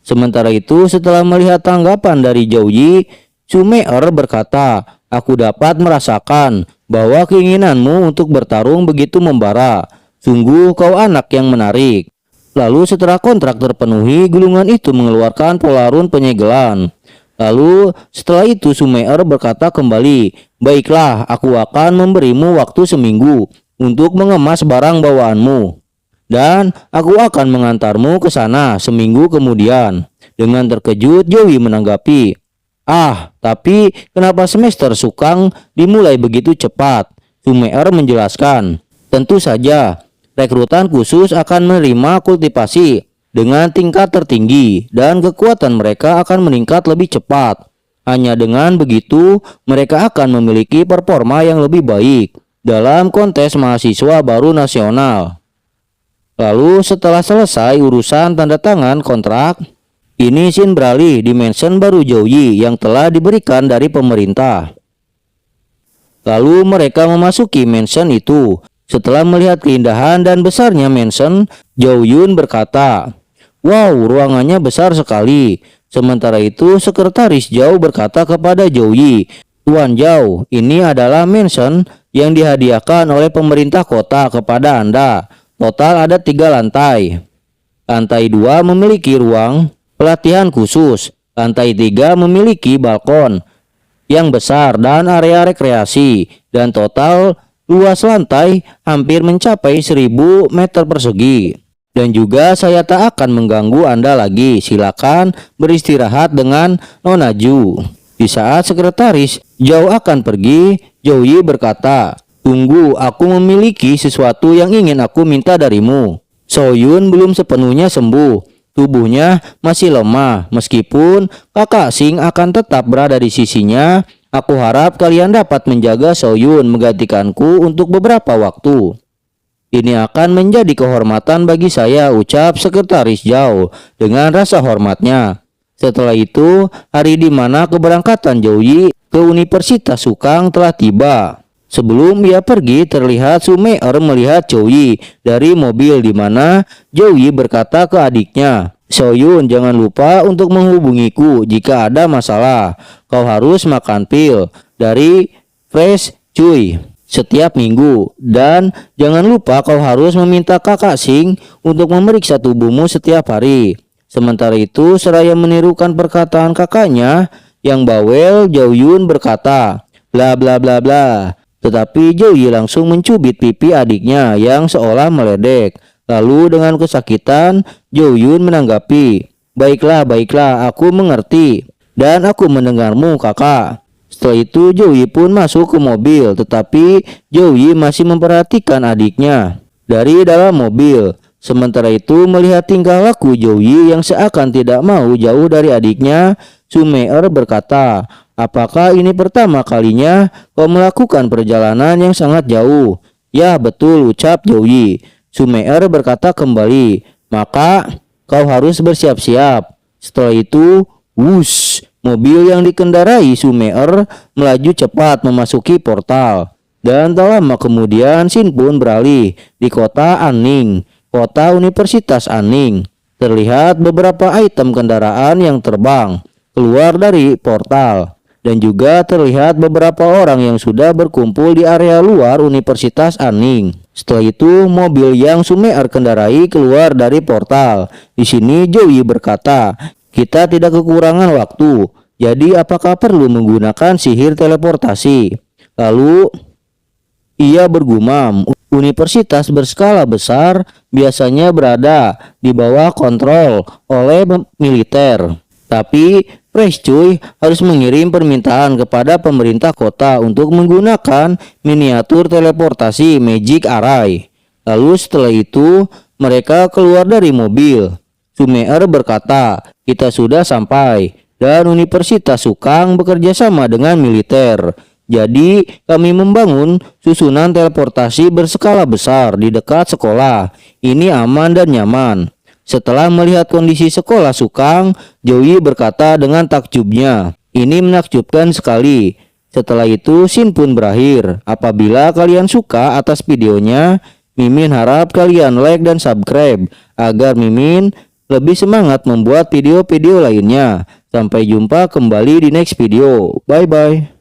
Sementara itu, setelah melihat tanggapan dari Zhou Yi, Sumei-er berkata, aku dapat merasakan bahwa keinginanmu untuk bertarung begitu membara. Sungguh kau anak yang menarik. Lalu setelah kontrak terpenuhi, gulungan itu mengeluarkan polarun penyegelan. Lalu setelah itu Sumei-er berkata kembali, baiklah, aku akan memberimu waktu seminggu untuk mengemas barang bawaanmu. Dan aku akan mengantarmu ke sana seminggu kemudian. Dengan terkejut, Zhou Yi menanggapi, tapi kenapa semester Sukang dimulai begitu cepat? Sumei-er menjelaskan, tentu saja, rekrutan khusus akan menerima kultivasi dengan tingkat tertinggi dan kekuatan mereka akan meningkat lebih cepat. Hanya dengan begitu, mereka akan memiliki performa yang lebih baik dalam kontes mahasiswa baru nasional. Lalu setelah selesai urusan tanda tangan kontrak, ini Xin beralih di mansion baru Zhou Yi yang telah diberikan dari pemerintah. Lalu mereka memasuki mansion itu. Setelah melihat keindahan dan besarnya mansion, Zhou Yun berkata, wow, ruangannya besar sekali. Sementara itu, sekretaris Zhou berkata kepada Zhou Yi, Tuan Zhou, ini adalah mansion yang dihadiahkan oleh pemerintah kota kepada Anda. Total ada 3 lantai. Lantai 2 memiliki ruang pelatihan khusus. Lantai 3 memiliki balkon yang besar dan area rekreasi, dan total luas lantai hampir mencapai 1000 meter persegi. Dan juga saya tak akan mengganggu Anda lagi. Silakan beristirahat dengan Nona Ju. Di saat sekretaris Zhao akan pergi, Zhou Yi berkata, "Tunggu, aku memiliki sesuatu yang ingin aku minta darimu." Soyun belum sepenuhnya sembuh. Tubuhnya masih lemah. Meskipun kakak Sing akan tetap berada di sisinya, aku harap kalian dapat menjaga Soyun menggantikanku untuk beberapa waktu. Ini akan menjadi kehormatan bagi saya, ucap sekretaris Zhao dengan rasa hormatnya. Setelah itu, hari di mana keberangkatan Zhou Yi ke Universitas Sukang telah tiba. Sebelum ia pergi, terlihat Su Meier melihat Zhou Yi dari mobil, di mana Zhou Yi berkata ke adiknya, "Soyun, jangan lupa untuk menghubungiku jika ada masalah. Kau harus makan pil dari Fresh Cuy setiap minggu, dan jangan lupa kau harus meminta kakak Sing untuk memeriksa tubuhmu setiap hari." Sementara itu, seraya menirukan perkataan kakaknya yang bawel, Zhou Yun berkata, "Bla bla bla bla." Tetapi Zhou Yi langsung mencubit pipi adiknya yang seolah meledek. Lalu dengan kesakitan, Zhou Yun menanggapi, baiklah, aku mengerti. Dan aku mendengarmu, kakak." Setelah itu Zhou Yi pun masuk ke mobil, tetapi Zhou Yi masih memperhatikan adiknya dari dalam mobil. Sementara itu, melihat tingkah laku Zhou Yi yang seakan tidak mau jauh dari adiknya, Su Meier berkata, "Apakah ini pertama kalinya kau melakukan perjalanan yang sangat jauh?" "Ya, betul," ucap Zhou Yi. Su Meier berkata kembali, "Maka kau harus bersiap-siap." Setelah itu, wush, mobil yang dikendarai Su Meier melaju cepat memasuki portal. Dan tak lama kemudian Sin pun beralih di kota Anning, kota Universitas Anning. Terlihat beberapa item kendaraan yang terbang keluar dari portal, dan juga terlihat beberapa orang yang sudah berkumpul di area luar Universitas Anning. Setelah itu, mobil yang Su Meier kendarai keluar dari portal. Di sini Zhou Yi berkata, "Kita tidak kekurangan waktu. Jadi apakah perlu menggunakan sihir teleportasi?" Lalu ia bergumam, universitas berskala besar biasanya berada di bawah kontrol oleh militer. Tapi Fresh Cuy harus mengirim permintaan kepada pemerintah kota untuk menggunakan miniatur teleportasi Magic Array. Lalu setelah itu mereka keluar dari mobil. Su Meier berkata, "Kita sudah sampai, dan Universitas Sukang bekerja sama dengan militer. Jadi kami membangun susunan teleportasi berskala besar di dekat sekolah. Ini aman dan nyaman." Setelah melihat kondisi sekolah Sukang, Zhou Yi berkata dengan takjubnya, "Ini menakjubkan sekali." Setelah itu Sin pun berakhir. Apabila kalian suka atas videonya, Mimin harap kalian like dan subscribe agar Mimin lebih semangat membuat video-video lainnya. Sampai jumpa kembali di next video. Bye bye.